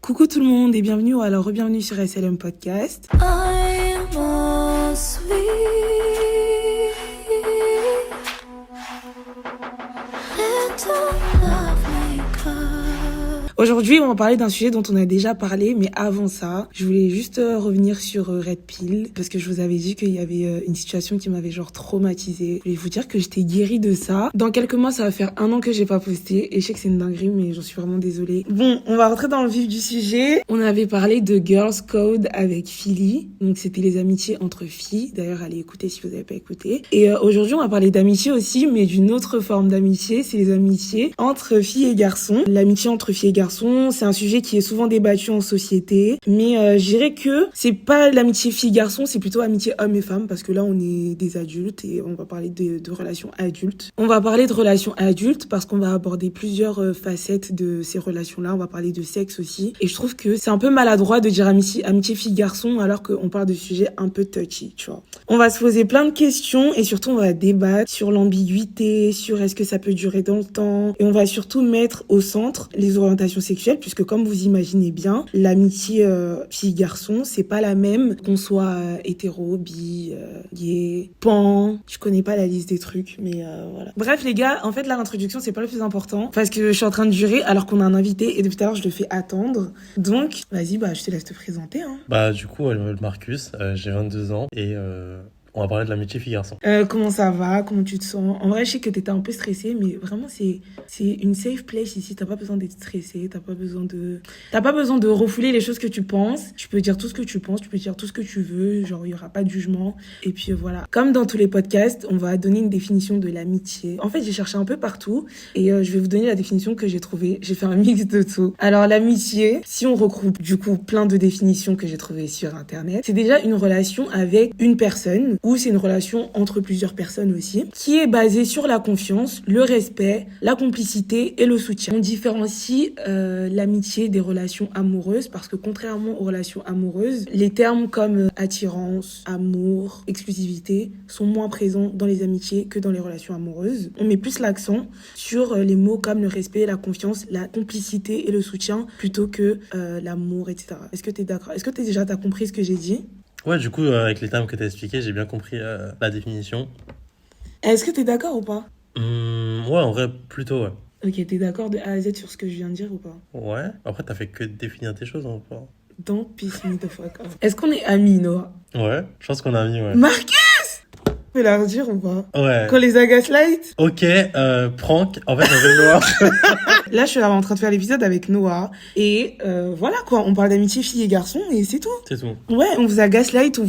Coucou tout le monde et bienvenue bienvenue sur SLM Podcast. Aujourd'hui, on va parler d'un sujet dont on a déjà parlé, mais avant ça, je voulais juste revenir sur Red Pill, parce que je vous avais dit qu'il y avait une situation qui m'avait traumatisée. Je voulais vous dire que j'étais guérie de ça. Dans quelques mois, ça va faire 1 an que j'ai pas posté, et je sais que c'est une dinguerie, mais j'en suis vraiment désolée. Bon, on va rentrer dans le vif du sujet. On avait parlé de Girls Code avec Philly, donc c'était les amitiés entre filles. D'ailleurs, allez écouter si vous n'avez pas écouté. Et aujourd'hui, on va parler d'amitié aussi, mais d'une autre forme d'amitié, c'est les amitiés entre filles et garçons. L'amitié entre filles et garçons, c'est un sujet qui est souvent débattu en société, mais je dirais que c'est pas l'amitié fille-garçon, c'est plutôt amitié homme et femme, parce que là on est des adultes et on va parler de relations adultes. On va parler de relations adultes parce qu'on va aborder plusieurs facettes de ces relations-là. On va parler de sexe aussi, et je trouve que c'est un peu maladroit de dire amitié fille-garçon alors qu'on parle de sujets un peu touchy, tu vois. On va se poser plein de questions et surtout on va débattre sur l'ambiguïté, sur est-ce que ça peut durer dans le temps, et on va surtout mettre au centre les orientations sexuelle, puisque comme vous imaginez bien, l'amitié fille-garçon, c'est pas la même qu'on soit hétéro, bi, gay, pan. Je connais pas la liste des trucs, mais voilà. Bref les gars, en fait là l'introduction c'est pas le plus important, parce que je suis en train de jurer alors qu'on a un invité et depuis tout à l'heure je le fais attendre. Donc vas-y, je te laisse te présenter. Du coup, je m'appelle Marcus, j'ai 22 ans et on va parler de l'amitié fille-garçon. Comment ça va? Comment tu te sens? En vrai, je sais que t'étais un peu stressée, mais vraiment, c'est une safe place ici. T'as pas besoin d'être stressée, t'as pas besoin de refouler les choses que tu penses. Tu peux dire tout ce que tu penses, tu peux dire tout ce que tu veux, il y aura pas de jugement. Et puis voilà. Comme dans tous les podcasts, on va donner une définition de l'amitié. En fait, j'ai cherché un peu partout et je vais vous donner la définition que j'ai trouvée. J'ai fait un mix de tout. Alors, l'amitié, si on regroupe du coup plein de définitions que j'ai trouvées sur Internet, c'est déjà une relation avec une personne, ou c'est une relation entre plusieurs personnes aussi, qui est basée sur la confiance, le respect, la complicité et le soutien. On différencie l'amitié des relations amoureuses parce que contrairement aux relations amoureuses, les termes comme attirance, amour, exclusivité sont moins présents dans les amitiés que dans les relations amoureuses. On met plus l'accent sur les mots comme le respect, la confiance, la complicité et le soutien plutôt que l'amour, etc. Est-ce que t'es d'accord? Est-ce que t'as compris ce que j'ai dit? Ouais, du coup, avec les termes que t'as expliqués, j'ai bien compris la définition. Est-ce que t'es d'accord ou pas? Ouais, en vrai, plutôt, ouais. Ok, t'es d'accord de A à Z sur ce que je viens de dire ou pas? Ouais, après, t'as fait que définir tes choses, hein, pas. Don't piss me the fuck off. Est-ce qu'on est amis, Noah? Ouais, je pense qu'on a mis, ouais. Marcus! Tu peux la redire ou pas? Ouais. Qu'on les a gaslight? Ok, prank. En fait, j'avais Noah. Là, je suis en train de faire l'épisode avec Noah. Et voilà quoi, on parle d'amitié filles et garçons et c'est tout. C'est tout. Ouais, on vous a gaslight, on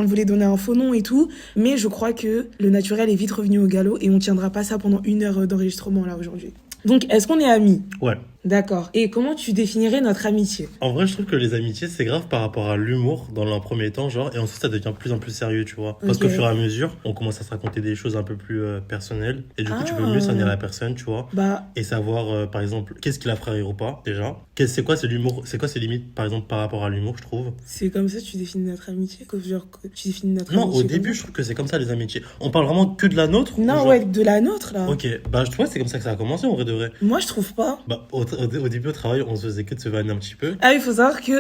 voulait donner un faux nom et tout. Mais je crois que le naturel est vite revenu au galop et on tiendra pas ça pendant 1 heure d'enregistrement là aujourd'hui. Donc, est-ce qu'on est amis? Ouais. D'accord. Et comment tu définirais notre amitié? En vrai, je trouve que les amitiés, c'est grave par rapport à l'humour dans un premier temps, et ensuite ça devient de plus en plus sérieux, tu vois. Parce qu'au fur et à mesure, on commence à se raconter des choses un peu plus personnelles, et du coup, tu peux mieux cerner la personne, tu vois. Et savoir, par exemple, qu'est-ce qui la ferait rire ou pas, déjà. C'est quoi l'humour, c'est quoi ses limites, par exemple, par rapport à l'humour, je trouve. C'est comme ça que tu définis notre amitié? Tu définis notre Non, amitié au début, je trouve que c'est comme ça, les amitiés. On parle vraiment que de la nôtre? Non, ouais, de la nôtre, là. Ok, je trouve que c'est comme ça que ça a commencé, en vrai de vrai. Moi, je trouve pas. Au début, au travail, on se faisait que de se vanner un petit peu. Ah, il faut savoir que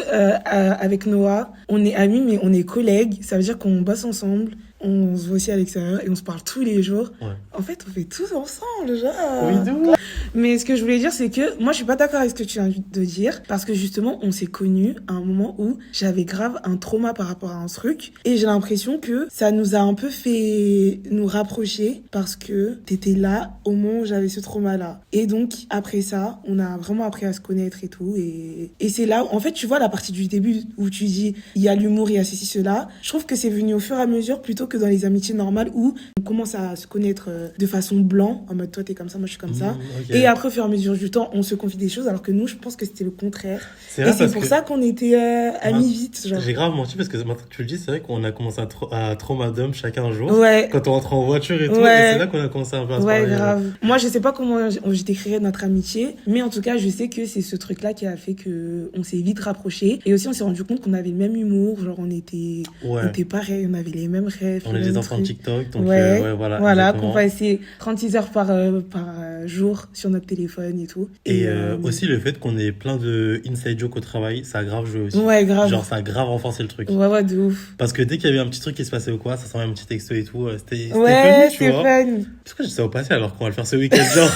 avec Noah, on est amis, mais on est collègues. Ça veut dire qu'on bosse ensemble. On se voit aussi à l'extérieur et on se parle tous les jours. Ouais. En fait, on fait tout ensemble, genre. Oui, d'où. Mais ce que je voulais dire, c'est que moi, je suis pas d'accord avec ce que tu viens de dire. Parce que justement, on s'est connus à un moment où j'avais grave un trauma par rapport à un truc. Et j'ai l'impression que ça nous a un peu fait nous rapprocher parce que t'étais là au moment où j'avais ce trauma-là. Et donc, après ça, on a vraiment appris à se connaître et tout. Et c'est là où, en fait, tu vois, la partie du début où tu dis, il y a l'humour, il y a ceci, cela. Je trouve que c'est venu au fur et à mesure plutôt que dans les amitiés normales où on commence à se connaître de façon blanc, en mode toi t'es comme ça, moi je suis comme ça. Okay. Et après au fur et à mesure du temps, on se confie des choses alors que nous, je pense que c'était le contraire. Et c'est pour ça qu'on était amis vite. Genre. J'ai grave menti parce que maintenant que tu le dis, c'est vrai qu'on a commencé à traumadum chacun un jour. Ouais. Quand on rentre en voiture et tout. Et c'est là qu'on a commencé un peu à se parler. Ouais, grave. Moi, je sais pas comment je décrirais notre amitié, mais en tout cas, je sais que c'est ce truc-là qui a fait qu'on s'est vite rapprochés. Et aussi, on s'est rendu compte qu'on avait le même humour, genre on était pareil, on avait les mêmes rêves. bref. On est des enfants de TikTok, donc ouais, voilà. Voilà, qu'on passait 36 heures par jour sur notre téléphone et tout. Et aussi le fait qu'on ait plein de inside jokes au travail, ça a grave joué aussi. Ouais, grave. Genre, ça a grave renforcé le truc. Ouais, de ouf. Parce que dès qu'il y avait un petit truc qui se passait ou quoi, ça s'envoyait un petit texto et tout. C'était ouais, fun, tu vois. fun. Pourquoi je sais au passé alors qu'on va le faire ce week-end, genre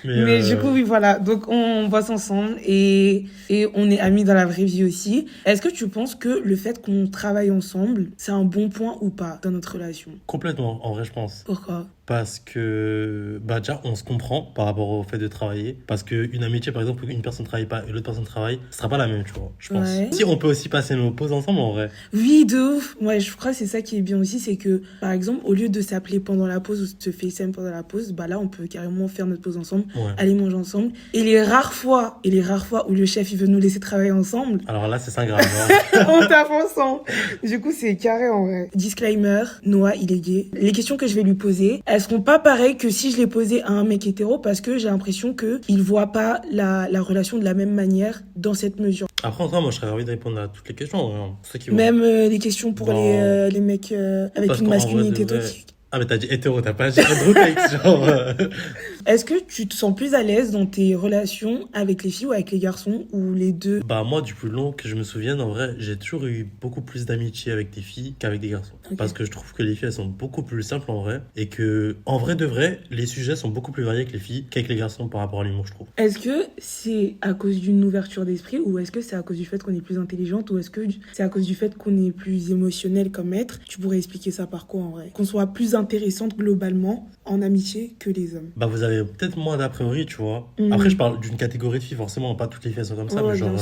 Mais du coup, oui, voilà. Donc, on bosse ensemble et on est amis dans la vraie vie aussi. Est-ce que tu penses que le fait qu'on travaille ensemble, c'est un bon point ou pas dans notre relation? Complètement, en vrai, je pense. Pourquoi? Parce que, déjà, on se comprend par rapport au fait de travailler. Parce qu'une amitié, par exemple, où une personne ne travaille pas et l'autre personne travaille, ce sera pas la même, tu vois, je pense. Ouais. Si on peut aussi passer nos pauses ensemble, en vrai. Oui, de ouf. Moi, je crois que c'est ça qui est bien aussi, c'est que, par exemple, au lieu de s'appeler pendant la pause ou de se FaceTime pendant la pause, bah là, on peut carrément faire notre pause ensemble, aller manger ensemble. Et les rares fois où le chef, il veut nous laisser travailler ensemble. Alors là, c'est ça grave. On tape ensemble. Du coup, c'est carré en vrai. Disclaimer, Noah, il est gay. Les questions que je vais lui poser, elles seront pas pareilles que si je les posais à un mec hétéro parce que j'ai l'impression qu'il voit pas la relation de la même manière dans cette mesure. Après, en vrai, moi, je serais ravi de répondre à toutes les questions. Hein. C'est qui même les questions pour les mecs avec parce une masculinité toxique. Ah, mais t'as dit hétéro, t'as pas dit hétérosexe, genre. Est-ce que tu te sens plus à l'aise dans tes relations avec les filles ou avec les garçons ou les deux? Bah, moi, du plus long que je me souvienne, en vrai, j'ai toujours eu beaucoup plus d'amitié avec des filles qu'avec des garçons. Okay. Parce que je trouve que les filles, elles sont beaucoup plus simples en vrai. Et que, en vrai de vrai, les sujets sont beaucoup plus variés avec les filles qu'avec les garçons par rapport à l'humour, je trouve. Est-ce que c'est à cause d'une ouverture d'esprit ou est-ce que c'est à cause du fait qu'on est plus intelligente ou est-ce que c'est à cause du fait qu'on est plus émotionnel comme être? Tu pourrais expliquer ça par quoi en vrai? Qu'on soit plus intéressante globalement en amitié que les hommes. Bah, vous avez peut-être moins d'a priori, tu vois. Après, je parle d'une catégorie de filles, forcément, pas toutes les filles sont comme ça, mais genre,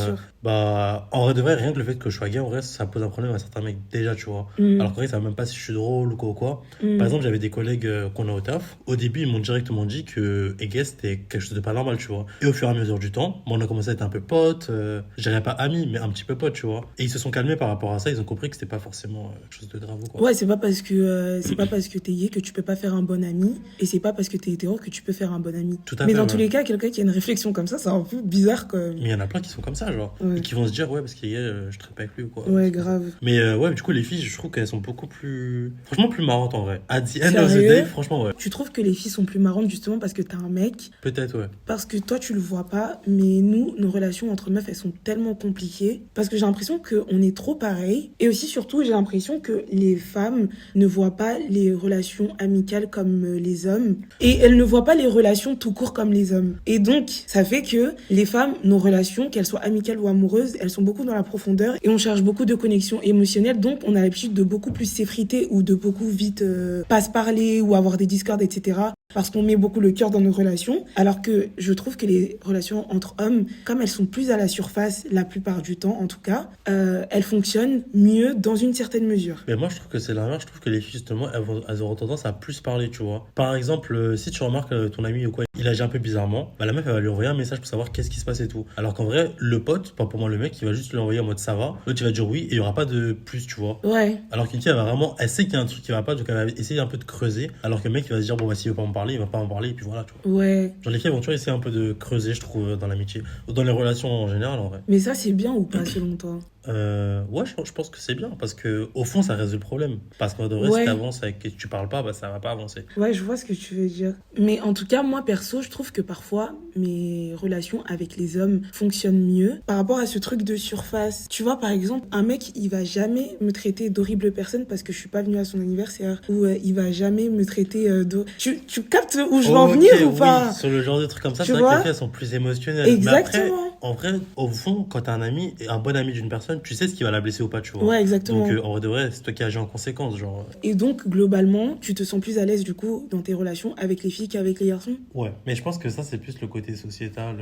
bah, en vrai de vrai, rien que le fait que je sois gay, en vrai, ça pose un problème à certains mecs déjà, tu vois. Alors qu'en vrai, ça va même pas si je suis drôle ou quoi. Par exemple, j'avais des collègues qu'on a au taf. Au début, ils m'ont directement dit que gay, c'était quelque chose de pas normal, tu vois. Et au fur et à mesure du temps, on a commencé à être un peu potes, je dirais pas amis, mais un petit peu potes, tu vois. Et ils se sont calmés par rapport à ça, ils ont compris que c'était pas forcément quelque chose de grave ou quoi. Ouais, c'est pas parce que t'es gay que tu peux pas faire un bon ami, et c'est pas parce que t'es hétéro que tu peux faire un bon ami. Tout à mais fait, dans tous les cas, quelqu'un qui a une réflexion comme ça, c'est un peu bizarre quand même. Mais il y en a plein qui sont comme ça, genre. Et qui vont se dire, ouais, parce qu'il y a, je traite pas avec lui ou quoi. Ouais, grave. Mais ouais, du coup, les filles, je trouve qu'elles sont beaucoup plus. Franchement, plus marrantes en vrai. At the end of the day, franchement, ouais. Tu trouves que les filles sont plus marrantes justement parce que t'as un mec? Peut-être, ouais. Parce que toi, tu le vois pas, mais nous, nos relations entre meufs, elles sont tellement compliquées. Parce que j'ai l'impression qu'on est trop pareil. Et aussi, surtout, j'ai l'impression que les femmes ne voient pas les relations amicales comme les hommes. Et elles ne voient pas les relations tout court comme les hommes. Et donc, ça fait que les femmes, nos relations, qu'elles soient amicales ou amoureuses, elles sont beaucoup dans la profondeur et on cherche beaucoup de connexions émotionnelles. Donc, on a l'habitude de beaucoup plus s'effriter ou de beaucoup vite pas se parler ou avoir des discords, etc. Parce qu'on met beaucoup le cœur dans nos relations. Alors que je trouve que les relations entre hommes, comme elles sont plus à la surface la plupart du temps, en tout cas, elles fonctionnent mieux dans une certaine mesure. Mais moi, je trouve que c'est l'inverse. Je trouve que les filles, justement, elles auront tendance à plus parler, tu vois. Par exemple, si tu remarques ton ami ou quoi, il agit un peu bizarrement, bah la meuf, elle va lui envoyer un message pour savoir qu'est-ce qui se passe et tout. Alors qu'en vrai, le pote, pas pour moi le mec, il va juste lui envoyer en mode ça va. L'autre, il va dire oui et il y aura pas de plus, tu vois. Ouais. Alors qu'une fille, elle va vraiment, elle sait qu'il y a un truc qui va pas, donc elle va essayer un peu de creuser. Alors que le mec, il va se dire bon, bah s'il veut pas en parler, il va pas en parler et puis voilà, tu vois. Ouais. Genre les filles vont toujours essayer un peu de creuser, je trouve, dans l'amitié ou dans les relations en général, en vrai. Mais ça, c'est bien ou pas selon toi? Ouais, je pense que c'est bien parce que au fond, ça résout le problème. Parce qu'en vrai, si t'avances avec qui tu parles pas, bah ça va pas avancer. Ouais, je vois ce que tu veux dire. Mais en tout cas, moi perso, je trouve que parfois mes relations avec les hommes fonctionnent mieux par rapport à ce truc de surface. Tu vois, par exemple, un mec, il va jamais me traiter d'horrible personne parce que je suis pas venue à son anniversaire ou il va jamais me traiter tu captes où je veux en venir ou pas? Sur le genre de trucs comme ça, c'est vrai que les filles elles sont plus émotionnelles. Exactement. Mais après, en vrai, au fond, quand t'as un ami, un bon ami d'une personne, tu sais ce qui va la blesser ou pas, tu vois. Ouais, exactement. Donc en vrai de vrai, c'est toi qui agis en conséquence, genre. Et donc globalement, tu te sens plus à l'aise du coup dans tes relations avec les filles qu'avec les garçons? Ouais, mais je pense que ça c'est plus le côté sociétal,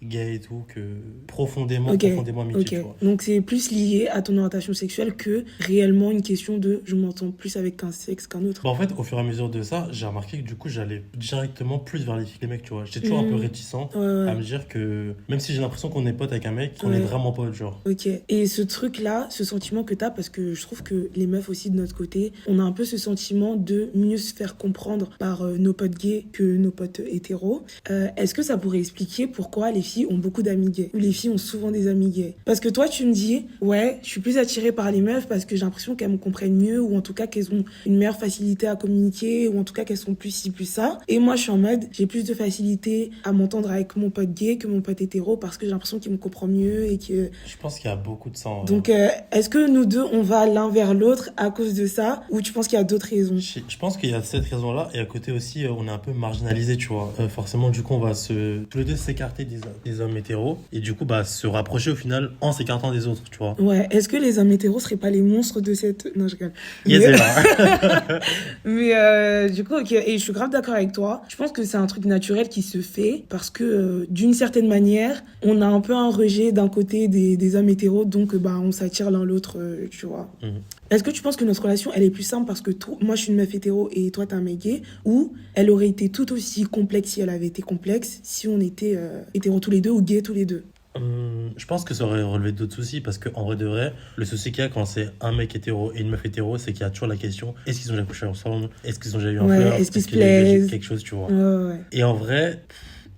gay et tout, que profondément amitié, tu vois. Donc c'est plus lié à ton orientation sexuelle que réellement une question de je m'entends plus avec un sexe qu'un autre. Bah en fait, au fur et à mesure de ça, j'ai remarqué que du coup j'allais directement plus vers les filles que les mecs, tu vois. J'étais toujours un peu réticent à me dire que, même si j'ai l'impression l'impression qu'on est pote avec un mec, qu'on est vraiment pote, genre. Ok. Et ce truc-là, ce sentiment que t'as, parce que je trouve que les meufs aussi de notre côté, on a un peu ce sentiment de mieux se faire comprendre par nos potes gays que nos potes hétéros. Est-ce que ça pourrait expliquer pourquoi les filles ont beaucoup d'amis gays, ou les filles ont souvent des amis gays? Parce que toi, tu me dis, ouais, je suis plus attirée par les meufs parce que j'ai l'impression qu'elles me comprennent mieux, ou en tout cas qu'elles ont une meilleure facilité à communiquer, ou en tout cas qu'elles sont plus ci, plus ça. Et moi, je suis en mode, j'ai plus de facilité à m'entendre avec mon pote gay que mon pote hétéro parce que j'ai l'impression qu'il me comprend mieux et que... Je pense qu'il y a beaucoup de ça. Donc, est-ce que nous deux, on va l'un vers l'autre à cause de ça, ou tu penses qu'il y a d'autres raisons? Je pense qu'il y a cette raison-là, et à côté aussi, on est un peu marginalisé, tu vois. Forcément, du coup, on va tous les deux s'écarter des hommes hétéros, et du coup, se rapprocher au final en s'écartant des autres, tu vois. Ouais, est-ce que les hommes hétéros seraient pas les monstres de cette... Non, je rigole. Yes, mais... mais du coup, ok, et je suis grave d'accord avec toi. Je pense que c'est un truc naturel qui se fait parce que d'une certaine manière, on a un peu un rejet d'un côté des hommes hétéros, donc on s'attire l'un l'autre, tu vois. Est-ce que tu penses que notre relation, elle est plus simple parce que moi, je suis une meuf hétéro et toi, t'es un mec gay, ou elle aurait été tout aussi complexe si elle avait été complexe, si on était hétéros tous les deux ou gays tous les deux? Je pense que ça aurait relevé d'autres soucis parce qu'en vrai de vrai, le souci qu'il y a quand c'est un mec hétéro et une meuf hétéro, c'est qu'il y a toujours la question, est-ce qu'ils ont déjà couché ensemble? Est-ce qu'ils ont déjà eu un flirt? Est-ce qu'ils se plaisent? Quelque chose, tu vois. Ouais. Et en vrai,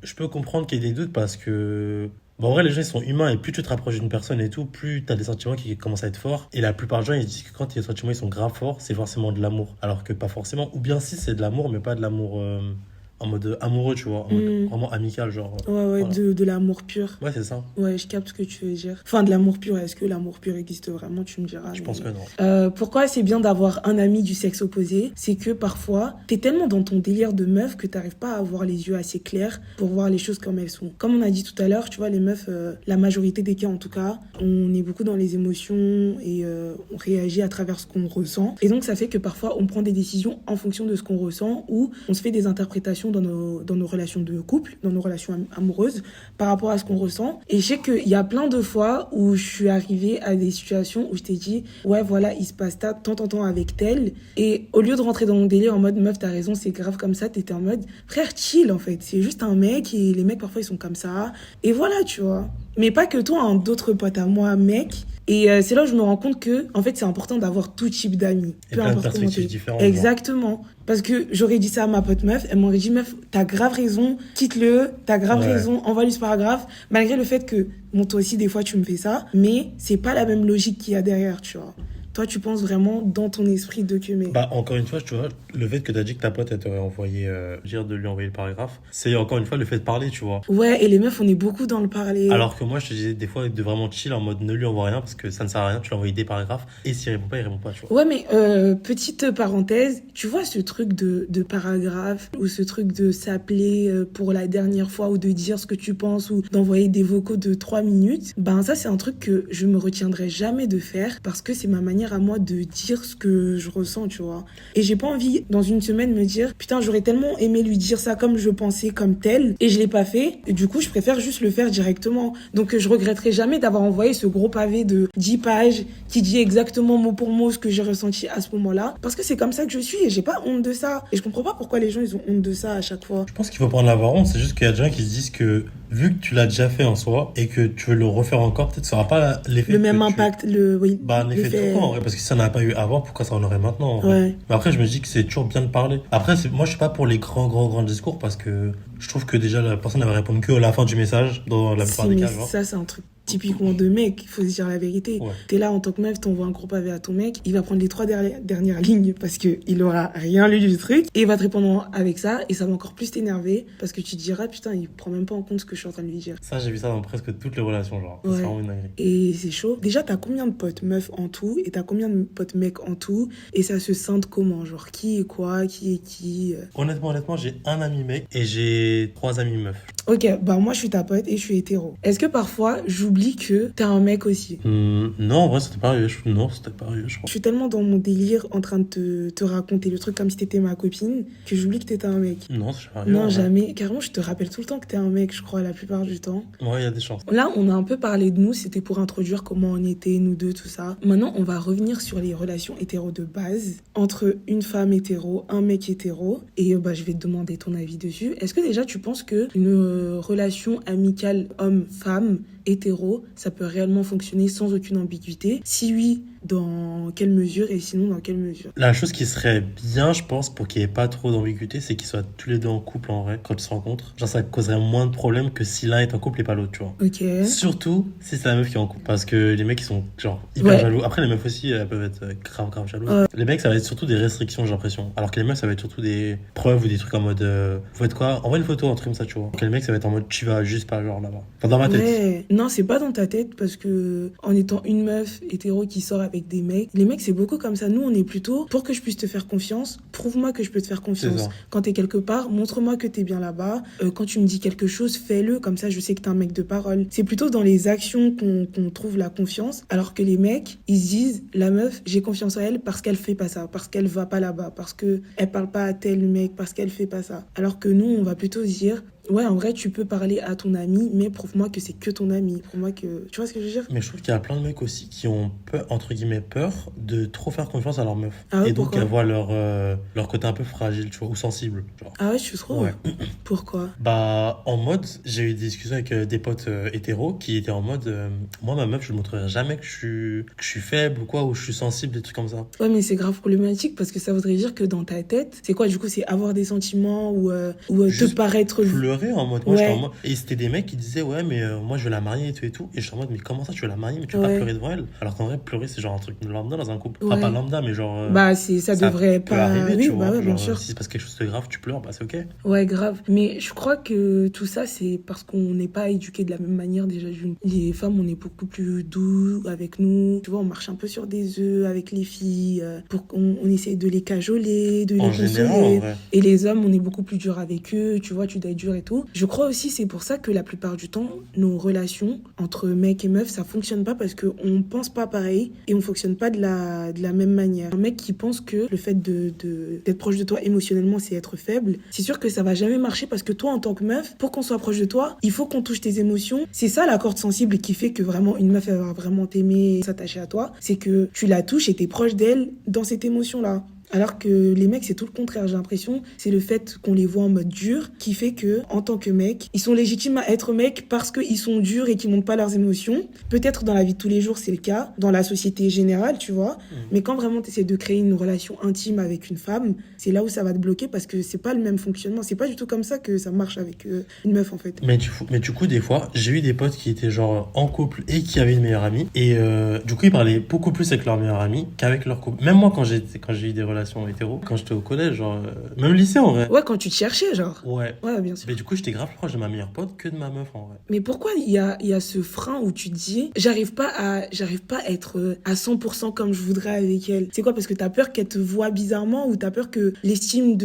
je peux comprendre qu'il y ait des doutes parce que... en vrai, les gens, ils sont humains et plus tu te rapproches d'une personne et tout, plus tu as des sentiments qui commencent à être forts. Et la plupart des gens, ils disent que quand les sentiments, ils sont grave forts, c'est forcément de l'amour. Alors que pas forcément. Ou bien si c'est de l'amour, mais pas de l'amour en mode amoureux, tu vois. En mode vraiment amical, genre. Ouais, voilà. de l'amour pur. Ouais, c'est ça. Ouais, je capte ce que tu veux dire. Enfin, de l'amour pur, est-ce que l'amour pur existe vraiment? Tu me diras. Je pense que non. Pourquoi c'est bien d'avoir un ami du sexe opposé? C'est que parfois, t'es tellement dans ton délire de meuf que t'arrives pas à avoir les yeux assez clairs pour voir les choses comme elles sont. Comme on a dit tout à l'heure, tu vois, les meufs, la majorité des cas en tout cas, on est beaucoup dans les émotions et on réagit à travers ce qu'on ressent. Et donc, ça fait que parfois, on prend des décisions en fonction de ce qu'on ressent ou on se fait des interprétations dans nos relations de couple, dans nos relations amoureuses, par rapport à ce qu'on ressent. Et je sais qu'il y a plein de fois où je suis arrivée à des situations où je t'ai dit, ouais, voilà, il se passe tant avec tel. Et au lieu de rentrer dans mon délire en mode, meuf, t'as raison, c'est grave comme ça, t'étais en mode, frère, chill, en fait. C'est juste un mec et les mecs, parfois, ils sont comme ça. Et voilà, tu vois. Mais pas que toi, hein, d'autres potes à moi, mecs. Et c'est là où je me rends compte que, en fait, c'est important d'avoir tout type d'amis. Et plein de perspectives différentes. Exactement. Parce que j'aurais dit ça à ma pote meuf, elle m'aurait dit, meuf, t'as grave raison, quitte-le, t'as grave raison, envoie-lui ce paragraphe. Malgré le fait que, bon, toi aussi, des fois, tu me fais ça, mais c'est pas la même logique qu'il y a derrière, tu vois. Toi, tu penses vraiment dans ton esprit de que mais... Encore une fois, tu vois, le fait que t'as dit que ta pote, elle t'aurait envoyé, dire de lui envoyer le paragraphe, c'est encore une fois le fait de parler, tu vois. Ouais, et les meufs, on est beaucoup dans le parler. Alors que moi, je te disais des fois de vraiment chill en mode ne lui envoie rien parce que ça ne sert à rien, tu lui envoies des paragraphes et s'il répond pas, il répond pas, tu vois. Ouais, mais petite parenthèse, tu vois ce truc de paragraphe ou ce truc de s'appeler pour la dernière fois ou de dire ce que tu penses ou d'envoyer des vocaux de 3 minutes, ça, c'est un truc que je me retiendrai jamais de faire parce que c'est ma manière à moi de dire ce que je ressens, tu vois. Et j'ai pas envie, dans une semaine, me dire, putain, j'aurais tellement aimé lui dire ça comme je pensais, comme tel, et je l'ai pas fait. Et du coup, je préfère juste le faire directement. Donc, je regretterai jamais d'avoir envoyé ce gros pavé de 10 pages qui dit exactement mot pour mot ce que j'ai ressenti à ce moment-là. Parce que c'est comme ça que je suis et j'ai pas honte de ça. Et je comprends pas pourquoi les gens, ils ont honte de ça à chaque fois. Je pense qu'il faut prendre l'avoir honte, c'est juste qu'il y a des gens qui se disent que vu que tu l'as déjà fait en soi et que tu veux le refaire encore, peut-être ça aura pas l'effet. Le même impact, un effet tout en vrai, parce que si ça n'a pas eu avant, pourquoi ça en aurait maintenant? Ouais. Mais après, je me dis que c'est toujours bien de parler. Après, moi, je suis pas pour les grands discours parce que je trouve que déjà la personne elle va répondre que à la fin du message dans la plupart des cas. Ça, c'est un truc typiquement de mec, il faut se dire la vérité. Ouais. T'es là en tant que meuf, t'envoies un gros pavé à ton mec, il va prendre les 3 dernières lignes parce qu'il aura rien lu du truc et il va te répondre avec ça et ça va encore plus t'énerver parce que tu te diras putain, il prend même pas en compte ce que je suis en train de lui dire. Ça, j'ai vu ça dans presque toutes les relations, genre. Ouais. C'est vraiment une dinguerie. Et c'est chaud. Déjà, t'as combien de potes meufs en tout et t'as combien de potes mecs en tout et ça se scinde comment? Genre, qui est quoi? Qui est qui? Honnêtement, j'ai un ami mec et j'ai 3 amis meufs. Ok, moi je suis ta pote et je suis hétéro. Est-ce que parfois j'oublie que t'es un mec aussi? Non, en vrai, c'était pas arrivé. Non, c'était pas arrivé, je crois. Je suis tellement dans mon délire en train de te raconter le truc comme si t'étais ma copine que j'oublie que t'étais un mec. Non, c'est jamais arrivé. Non, jamais. Carrément, je te rappelle tout le temps que t'es un mec, je crois, la plupart du temps. Ouais, il y a des chances. Là, on a un peu parlé de nous, c'était pour introduire comment on était, nous deux, tout ça. Maintenant, on va revenir sur les relations hétéro de base entre une femme hétéro, un mec hétéro. Et je vais te demander ton avis dessus. Est-ce que déjà tu penses que une relation amicale homme-femme, hétéro, ça peut réellement fonctionner sans aucune ambiguïté? Si oui, dans quelle mesure et sinon dans quelle mesure? La chose qui serait bien, je pense, pour qu'il n'y ait pas trop d'ambiguïté, c'est qu'ils soient tous les deux en couple en vrai, quand ils se rencontrent. Genre, ça causerait moins de problèmes que si l'un est en couple et pas l'autre, tu vois. Ok. Surtout si c'est la meuf qui est en couple. Parce que les mecs, ils sont genre hyper jaloux. Après, les meufs aussi, elles peuvent être grave jalouses. Les mecs, ça va être surtout des restrictions, j'ai l'impression. Alors que les meufs, ça va être surtout des preuves ou des trucs en mode vous faites quoi? Envoie une photo, un truc comme ça, tu vois. Alors que les mecs, ça va être en mode tu vas juste pas, genre là-bas. Enfin, dans ma tête. Ouais. Non, c'est pas dans ta tête parce que en étant une meuf hétéro qui sort avec des mecs, les mecs, c'est beaucoup comme ça. Nous, on est plutôt pour que je puisse te faire confiance, prouve-moi que je peux te faire confiance. Quand t'es quelque part, montre-moi que t'es bien là-bas. Quand tu me dis quelque chose, fais-le, comme ça je sais que t'es un mec de parole. C'est plutôt dans les actions qu'on trouve la confiance, alors que les mecs, ils se disent, la meuf, j'ai confiance en elle parce qu'elle fait pas ça, parce qu'elle va pas là-bas, parce que elle parle pas à tel mec, parce qu'elle fait pas ça. Alors que nous, on va plutôt se dire, ouais, en vrai, tu peux parler à ton ami, mais prouve-moi que c'est que ton ami. Prouve-moi que... Tu vois ce que je veux dire? Mais je trouve qu'il y a plein de mecs aussi qui ont peur, entre guillemets, peur de trop faire confiance à leur meuf. Ah ouais, et donc, pourquoi? elles voient leur côté un peu fragile, tu vois, ou sensible. Genre. Ah ouais, je trouve. Ouais. Pourquoi? Bah, en mode, j'ai eu des discussions avec des potes hétéros qui étaient en mode, moi, ma meuf, je lui montrerai jamais que je suis faible ou quoi, ou je suis sensible, des trucs comme ça. Ouais, mais c'est grave problématique parce que ça voudrait dire que dans ta tête, c'est quoi, du coup, c'est avoir des sentiments ou te paraître... pleurer en mode, moi, j'étais en mode... Et c'était des mecs qui disaient, ouais, mais moi, je veux la marier et tout et tout. Et je suis en mode, mais comment ça, tu veux la marier, mais tu veux pas pleurer devant elle? Alors qu'en vrai, pleurer, c'est genre un truc lambda dans un couple. Enfin, pas lambda, mais genre... bah, ça devrait peut pas... arriver, oui, tu bah vois. ouais, bien Genre, sûr. si c'est parce que quelque chose de grave, tu pleures, bah c'est ok. Ouais, grave. Mais je crois que tout ça, c'est parce qu'on n'est pas éduqués de la même manière déjà. Les femmes, on est beaucoup plus doux avec nous. Tu vois, on marche un peu sur des œufs avec les filles. Pour qu'on essaie de les cajoler, de les consoler. Général, en vrai. Et les hommes, on est beaucoup plus dur avec eux. Tu vois, tu dois être dur et tout. Je crois aussi, c'est pour ça que la plupart du temps, nos relations entre mecs et meufs, ça fonctionne pas parce qu'on pense pas pareil et on fonctionne pas de la même manière. Un mec qui pense que le fait d'être proche de toi émotionnellement, c'est être faible, c'est sûr que ça va jamais marcher parce que toi, en tant que meuf, pour qu'on soit proche de toi, il faut qu'on touche tes émotions. C'est ça la corde sensible qui fait que vraiment une meuf, elle va vraiment t'aimer, s'attacher à toi. C'est que tu la touches et t'es proche d'elle dans cette émotion-là. Alors que les mecs, c'est tout le contraire, j'ai l'impression. C'est le fait qu'on les voit en mode dur qui fait que, en tant que mec, ils sont légitimes à être mecs parce qu'ils sont durs et qu'ils montrent pas leurs émotions. Peut-être dans la vie de tous les jours, c'est le cas. Dans la société générale, tu vois. Mais quand vraiment tu essaies de créer une relation intime avec une femme, c'est là où ça va te bloquer parce que c'est pas le même fonctionnement. C'est pas du tout comme ça que ça marche avec une meuf, en fait. Mais du coup, des fois, j'ai eu des potes qui étaient genre en couple et qui avaient une meilleure amie. Et du coup, ils parlaient beaucoup plus avec leur meilleure amie qu'avec leur couple. Même moi, quand j'ai eu des relations hétéro, quand j'étais au collège, genre, même lycée en vrai. Ouais, quand tu te cherchais, genre. Ouais, bien sûr. Mais du coup, j'étais grave proche de ma meilleure pote que de ma meuf en vrai. Mais pourquoi il y a ce frein où tu te dis, j'arrive pas à être à 100% comme je voudrais avec elle? C'est quoi? Parce que t'as peur qu'elle te voie bizarrement ou t'as peur que l'estime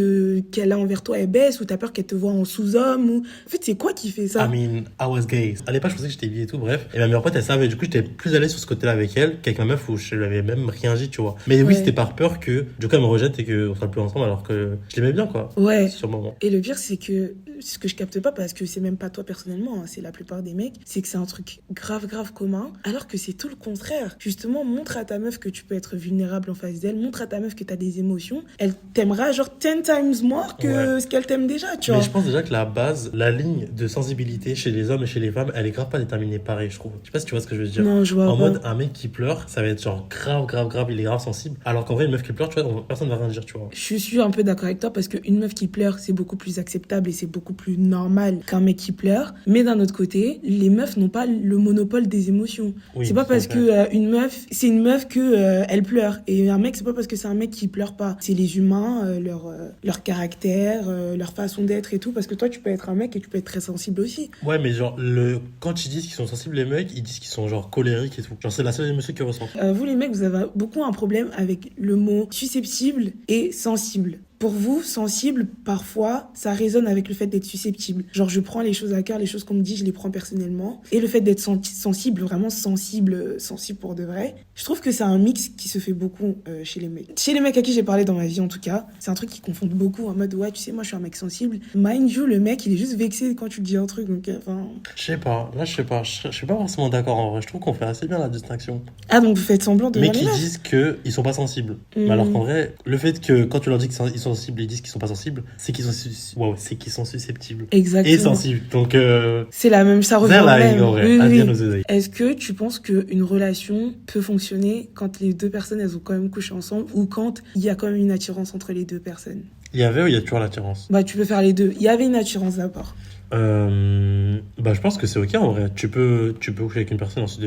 qu'elle a envers toi elle baisse ou t'as peur qu'elle te voie en sous-homme ou... En fait, c'est quoi qui fait ça? I mean, I was gay. À l'époque, je pensais que j'étais bi et tout, bref. Et ma meilleure pote, elle savait. Du coup, j'étais plus à l'aise sur ce côté-là avec elle qu'avec ma meuf où je lui avais même rien dit, tu vois. Mais oui, c'était par peur que, du coup, elle me rejette et qu'on soit plus ensemble alors que je l'aimais bien, quoi. Ouais. Sur le moment. Et le pire, c'est que ce que je capte pas, parce que c'est même pas toi personnellement, hein, c'est la plupart des mecs, c'est que c'est un truc grave commun, alors que c'est tout le contraire. Justement, montre à ta meuf que tu peux être vulnérable en face d'elle, montre à ta meuf que t'as des émotions, elle t'aimera genre 10 times more que ce qu'elle t'aime déjà, tu vois. Mais je pense déjà que la base, la ligne de sensibilité chez les hommes et chez les femmes, elle est grave pas déterminée pareil, je trouve. Je sais pas si tu vois ce que je veux dire. Non, je vois en pas. mode, un mec qui pleure, ça va être genre grave, il est grave sensible. Alors qu'en vrai, une meuf qui pleure, tu vois, personne va rien dire, tu vois. Je suis un peu d'accord avec toi parce qu'une meuf qui pleure, c'est beaucoup plus acceptable et c'est beaucoup plus normal qu'un mec qui pleure. Mais d'un autre côté, les meufs n'ont pas le monopole des émotions. Oui, c'est pas parce que une meuf, c'est une meuf que elle pleure. Et un mec, c'est pas parce que c'est un mec qui pleure pas. C'est les humains, leur caractère, leur façon d'être et tout. Parce que toi, tu peux être un mec et tu peux être très sensible aussi. Ouais, mais genre, quand ils disent qu'ils sont sensibles, les mecs, ils disent qu'ils sont genre colériques et tout. Genre, c'est la seule émotion qu'ils ressentent. Vous, les mecs, vous avez beaucoup un problème avec le mot susceptible et sensible. Pour vous, sensible, parfois, ça résonne avec le fait d'être susceptible. Genre, je prends les choses à cœur, les choses qu'on me dit, je les prends personnellement. Et le fait d'être sensible, vraiment sensible pour de vrai, je trouve que c'est un mix qui se fait beaucoup chez les mecs. Chez les mecs à qui j'ai parlé dans ma vie, en tout cas, c'est un truc qui confondent beaucoup en mode, ouais, tu sais, moi, je suis un mec sensible. Mind you, le mec, il est juste vexé quand tu lui dis un truc, donc, enfin... Je sais pas, là, je suis pas forcément d'accord en vrai. Je trouve qu'on fait assez bien la distinction. Ah, donc vous faites semblant de... Mais qui disent qu'ils sont pas sensibles. Mais alors qu'en vrai, le fait que quand tu leur dis qu'ils sont sensibles et disent qu'ils sont pas sensibles, c'est qu'ils sont susceptibles. Exactement. Et sensibles. Donc, c'est la même, ça revient au même. Oui. Est-ce que tu penses qu'une relation peut fonctionner quand les deux personnes, elles ont quand même couché ensemble ou quand il y a quand même une attirance entre les deux personnes? Il y avait ou il y a toujours l'attirance? Bah, tu peux faire les deux. Il y avait une attirance d'abord. Je pense que c'est ok en vrai. Tu peux coucher avec une personne et ensuite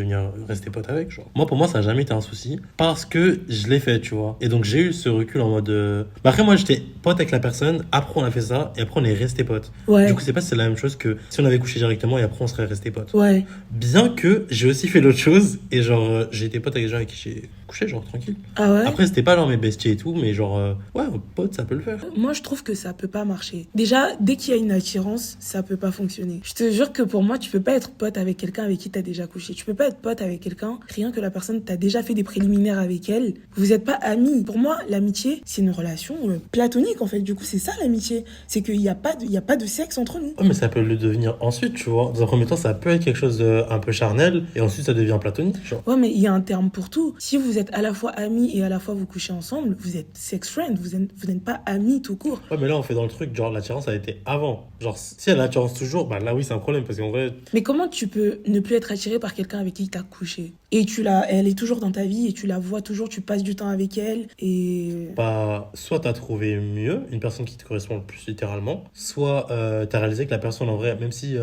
rester pote avec. Genre. Moi, pour moi, ça n'a jamais été un souci parce que je l'ai fait, tu vois. Et donc, j'ai eu ce recul en mode. Après, moi, j'étais pote avec la personne. Après, on a fait ça et après, on est resté pote. Ouais. Du coup, c'est pas si c'est la même chose que si on avait couché directement et après, on serait resté pote. Ouais. Bien que j'ai aussi fait l'autre chose et genre, j'ai été pote avec des gens avec qui j'ai couché, genre tranquille. Ah ouais? Après, c'était pas genre mes besties et tout, mais genre, ouais, pote, ça peut le faire. Moi, je trouve que ça peut pas marcher. Déjà, dès qu'il y a une attirance, ça peut pas fonctionner. Je te jure que pour moi, tu peux pas être pote avec quelqu'un avec qui t'as déjà couché. Tu peux pas être pote avec quelqu'un, rien que la personne t'a déjà fait des préliminaires avec elle. Vous êtes pas amis. Pour moi, l'amitié, c'est une relation platonique, en fait. Du coup, c'est ça, l'amitié. C'est qu'il y a pas de sexe entre nous. Ouais, mais ça peut le devenir ensuite, tu vois. Dans un premier temps, ça peut être quelque chose d'un peu charnel, et ensuite, ça devient platonique, genre. Ouais, mais il y a un terme pour tout. Si vous êtes à la fois amis et à la fois vous couchez ensemble, vous êtes sex friend. Vous n'êtes pas amis tout court. Ouais, mais là, on fait dans le truc, genre, l'attirance a été avant. Genre, si elle a l'attirance toujours, bah là, oui, c'est un problème, parce qu'en vrai... Mais comment tu peux ne plus être attiré par quelqu'un avec qui t'as couché? Et elle est toujours dans ta vie, et tu la vois toujours, tu passes du temps avec elle, et... Bah, soit t'as trouvé mieux, une personne qui te correspond le plus littéralement, soit t'as réalisé que la personne, en vrai, même si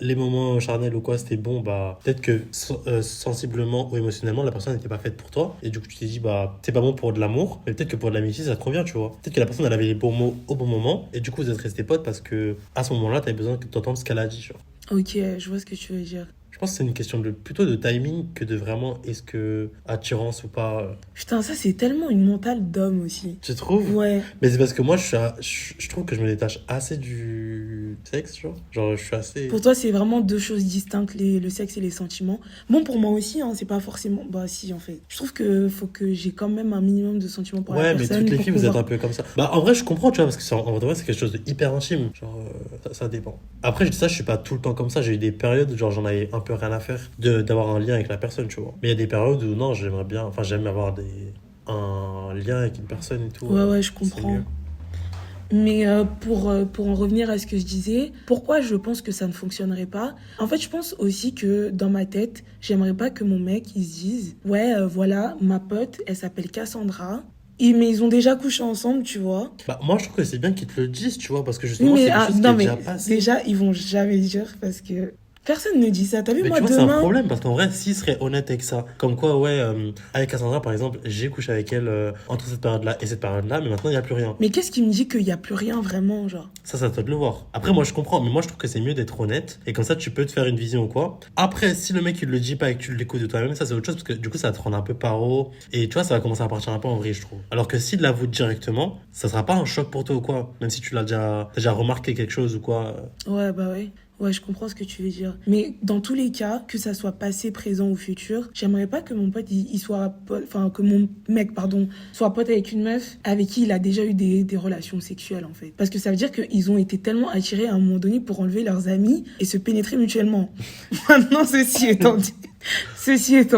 les moments charnels ou quoi, c'était bon, bah, peut-être que sensiblement ou émotionnellement, la personne n'était pas faite pour toi, et du coup, tu t'es dit, bah, c'est pas bon pour de l'amour, mais peut-être que pour de l'amitié, ça te convient, tu vois. Peut-être que la personne, elle avait les bons mots au bon moment, et du coup, vous êtes restés potes parce que à ce moment-là, t'avais besoin d'entendre ce qu'elle a dit, genre. Ok, je vois ce que tu veux dire. Je pense que c'est une question plutôt de timing que de vraiment est-ce que attirance ou pas. Putain, ça c'est tellement une mentale d'homme aussi. Tu trouves? Ouais. Mais c'est parce que moi je trouve que je me détache assez du sexe, genre je suis assez... Pour toi c'est vraiment deux choses distinctes, le sexe et les sentiments. Bon pour moi aussi, hein, c'est pas forcément... Bah si en fait. Je trouve que faut que j'ai quand même un minimum de sentiments pour la personne. Ouais, mais toutes les filles vous êtes un peu comme ça. Bah en vrai je comprends, tu vois, parce que en vrai c'est quelque chose de hyper intime. Genre ça dépend. Après je dis ça, je suis pas tout le temps comme ça. J'ai eu des périodes, genre j'en avais un peu rien à faire d'avoir un lien avec la personne, tu vois. Mais il y a des périodes où non, j'aime avoir un lien avec une personne et tout. Ouais, je comprends. Mais pour en revenir à ce que je disais, pourquoi je pense que ça ne fonctionnerait pas? En fait, je pense aussi que dans ma tête, j'aimerais pas que mon mec, il se dise « Ouais, voilà, ma pote, elle s'appelle Cassandra. » Mais ils ont déjà couché ensemble, tu vois. Bah, moi, je trouve que c'est bien qu'ils te le disent, tu vois, parce que justement, c'est quelque chose qui est déjà passé. Déjà, ils vont jamais dire parce que... Personne ne dit ça. T'as vu, mais moi, tu vois, demain... c'est un problème, parce qu'en vrai, s'il serait honnête avec ça, comme quoi, ouais, avec Cassandra, par exemple, j'ai couché avec elle entre cette période-là et cette période-là, mais maintenant, il n'y a plus rien. Mais qu'est-ce qui me dit qu'il n'y a plus rien vraiment, genre? Ça te le voir. Après, moi, je comprends, mais moi, je trouve que c'est mieux d'être honnête, et comme ça, tu peux te faire une vision ou quoi. Après, si le mec, il le dit pas et que tu l'écoutes de toi-même, ça, c'est autre chose, parce que du coup, ça va te rendre un peu paro, et tu vois, ça va commencer à partir un peu en vrille, je trouve. Alors que s'il l'avoue directement, ça sera pas un choc pour toi ou quoi, même si t'as déjà remarqué quelque chose ou quoi. Ouais, bah ouais. Ouais, je comprends ce que tu veux dire. Mais dans tous les cas, que ça soit passé, présent ou futur, j'aimerais pas que mon pote, il soit pote, enfin, que mon mec, pardon, soit pote avec une meuf avec qui il a déjà eu des relations sexuelles, en fait. Parce que ça veut dire qu'ils ont été tellement attirés à un moment donné pour enlever leurs amis et se pénétrer mutuellement. Maintenant, ceci étant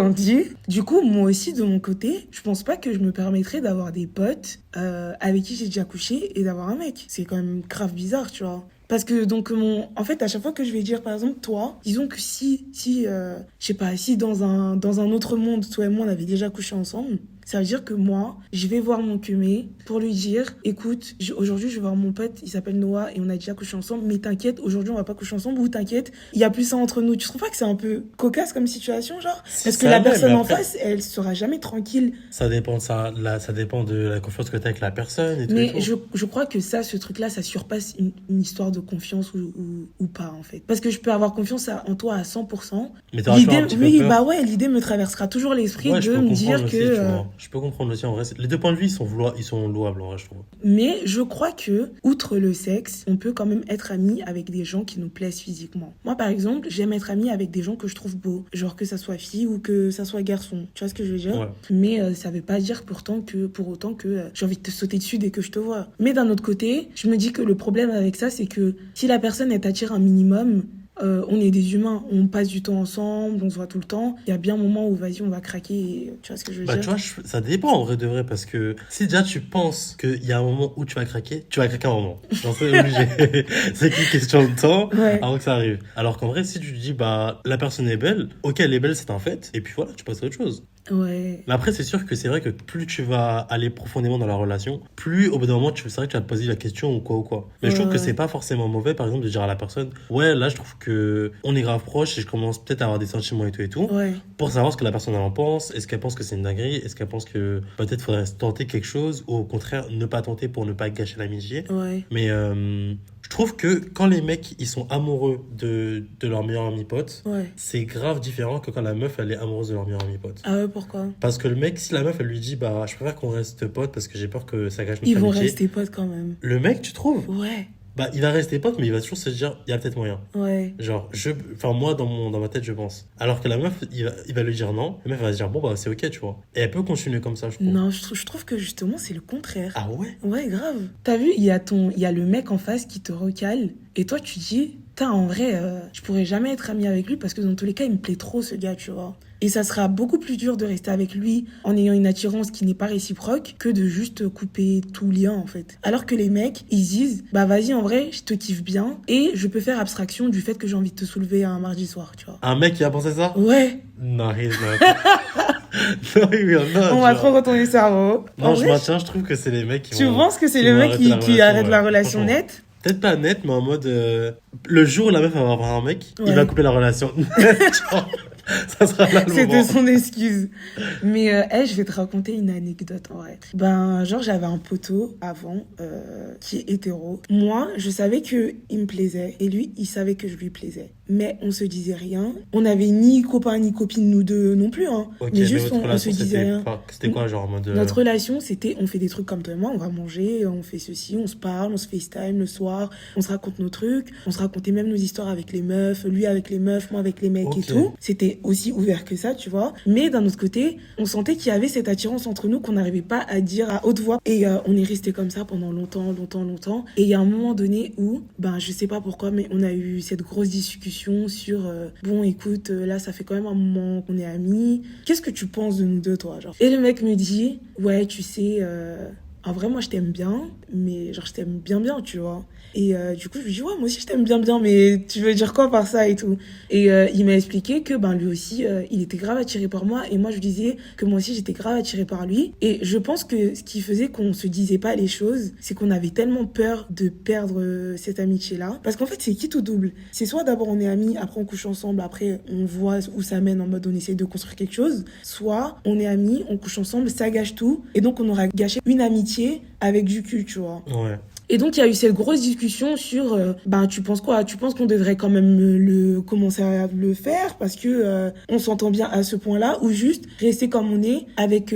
dit, du coup, moi aussi, de mon côté, je pense pas que je me permettrais d'avoir des potes avec qui j'ai déjà couché et d'avoir un mec. C'est quand même grave bizarre, tu vois. Parce que donc en fait à chaque fois que je vais dire par exemple toi, disons que si je sais pas, si dans un autre monde toi et moi on avait déjà couché ensemble, ça veut dire que moi, je vais voir mon cumé pour lui dire écoute, aujourd'hui je vais voir mon pote, il s'appelle Noah et on a déjà couché ensemble, mais t'inquiète, aujourd'hui on va pas coucher ensemble, ou t'inquiète, il y a plus ça entre nous. Tu trouves pas que c'est un peu cocasse comme situation, genre? Parce que la personne en face, elle sera jamais tranquille. Ça dépend ça dépend de la confiance que t'as avec la personne et tout. Mais je crois que ce truc-là, ça surpasse une histoire de confiance ou pas, en fait. Parce que je peux avoir confiance en toi à 100%. Mais t'auras toujours un petit peu peur. Bah ouais, l'idée me traversera toujours l'esprit de me dire que... Je peux comprendre aussi, en vrai. Les deux points de vue, ils sont louables, en vrai, je trouve. Mais je crois que, outre le sexe, on peut quand même être amis avec des gens qui nous plaisent physiquement. Moi, par exemple, j'aime être amie avec des gens que je trouve beaux. Genre que ça soit fille ou que ça soit garçon. Tu vois ce que je veux dire? Ouais. Mais ça veut pas dire pour autant que j'ai envie de te sauter dessus dès que je te vois. Mais d'un autre côté, je me dis que le problème avec ça, c'est que si la personne, elle t'attire un minimum... on est des humains, on passe du temps ensemble, on se voit tout le temps. Il y a bien un moment où, vas-y, on va craquer, et, tu vois ce que je veux dire? Tu vois, ça dépend en vrai de vrai, parce que si déjà tu penses qu'il y a un moment où tu vas craquer un moment. J'en suis obligé. C'est qu'une question de temps avant que ça arrive. Alors qu'en vrai, si tu te dis, la personne est belle, ok, elle est belle, c'est un fait, et puis voilà, tu passes à autre chose. Ouais. Mais après, c'est sûr que c'est vrai que plus tu vas aller profondément dans la relation, plus au bout d'un moment, c'est vrai que tu vas te poser la question ou quoi. Mais je trouve que c'est pas forcément mauvais, par exemple, de dire à la personne, ouais, là, je trouve que on est grave proche et je commence peut-être à avoir des sentiments et tout, pour savoir ce que la personne elle en pense. Est-ce qu'elle pense que c'est une dinguerie? Est-ce qu'elle pense que peut-être faudrait tenter quelque chose, ou au contraire, ne pas tenter pour ne pas gâcher l'amitié? Mais je trouve que quand les mecs ils sont amoureux de leur meilleur ami pote, c'est grave différent que quand la meuf elle est amoureuse de leur meilleur ami pote. Ah ouais, pourquoi? Parce que le mec, si la meuf elle lui dit je préfère qu'on reste pote parce que j'ai peur que ça gâche notre amitié. Ils vont rester potes quand même. Le mec, tu trouves? Ouais. Il va rester pote, mais il va toujours se dire il y a peut-être moyen. Ouais. Genre, moi dans ma tête je pense. Alors que la meuf il va lui dire non, la meuf va se dire bon c'est ok, tu vois. Et elle peut continuer comme ça, je trouve. Non, je trouve que justement c'est le contraire. Ah ouais? Ouais, grave. T'as vu, il y a le mec en face qui te recale et toi tu dis en vrai, je pourrais jamais être amie avec lui parce que dans tous les cas il me plaît trop ce gars, tu vois. Et ça sera beaucoup plus dur de rester avec lui en ayant une attirance qui n'est pas réciproque que de juste couper tout lien, en fait. Alors que les mecs, ils disent, vas-y, en vrai, je te kiffe bien et je peux faire abstraction du fait que j'ai envie de te soulever un mardi soir, tu vois. Un mec qui a pensé ça? Ouais. Non, on va trop retourner le cerveau. Non, je maintiens, je trouve que c'est les mecs qui Tu penses que c'est le mec qui arrête la relation nette? Peut-être pas net, mais en mode... le jour où la meuf va avoir un mec, il va couper la relation. Ça sera là le moment. C'était son excuse. Mais je vais te raconter une anecdote en vrai. Genre j'avais un poteau avant qui est hétéro. Moi, je savais que il me plaisait et lui, il savait que je lui plaisais. Mais on se disait rien. On n'avait ni copain ni copine nous deux non plus. Hein. Okay, mais juste on se disait rien. C'était quoi genre en mode... Notre relation, c'était on fait des trucs comme toi et moi, on va manger, on fait ceci, on se parle, on se FaceTime le soir, on se raconte nos trucs, on se racontait même nos histoires avec les meufs, lui avec les meufs, moi avec les mecs et tout. C'était aussi ouvert que ça, tu vois. Mais d'un autre côté, on sentait qu'il y avait cette attirance entre nous qu'on n'arrivait pas à dire à haute voix. Et on est resté comme ça pendant longtemps. Et il y a un moment donné où, je sais pas pourquoi, mais on a eu cette grosse discussion sur bon, écoute, là, ça fait quand même un moment qu'on est amis. Qu'est-ce que tu penses de nous deux, toi, genre? Et le mec me dit, ouais, tu sais, en vrai, moi, je t'aime bien, mais genre, je t'aime bien, tu vois. Et du coup, je lui dis, ouais, moi aussi, je t'aime bien, mais tu veux dire quoi par ça et tout? Et il m'a expliqué que lui aussi, il était grave attiré par moi. Et moi, je lui disais que moi aussi, j'étais grave attirée par lui. Et je pense que ce qui faisait qu'on se disait pas les choses, c'est qu'on avait tellement peur de perdre cette amitié-là. Parce qu'en fait, c'est quitte ou double. C'est soit d'abord on est amis, après on couche ensemble, après on voit où ça mène en mode on essaie de construire quelque chose. Soit on est amis, on couche ensemble, ça gâche tout. Et donc, on aura gâché une amitié avec du cul, tu vois. Ouais. Et donc, il y a eu cette grosse discussion sur, tu penses quoi? Tu penses qu'on devrait quand même commencer à le faire parce que on s'entend bien à ce point-là, ou juste rester comme on est avec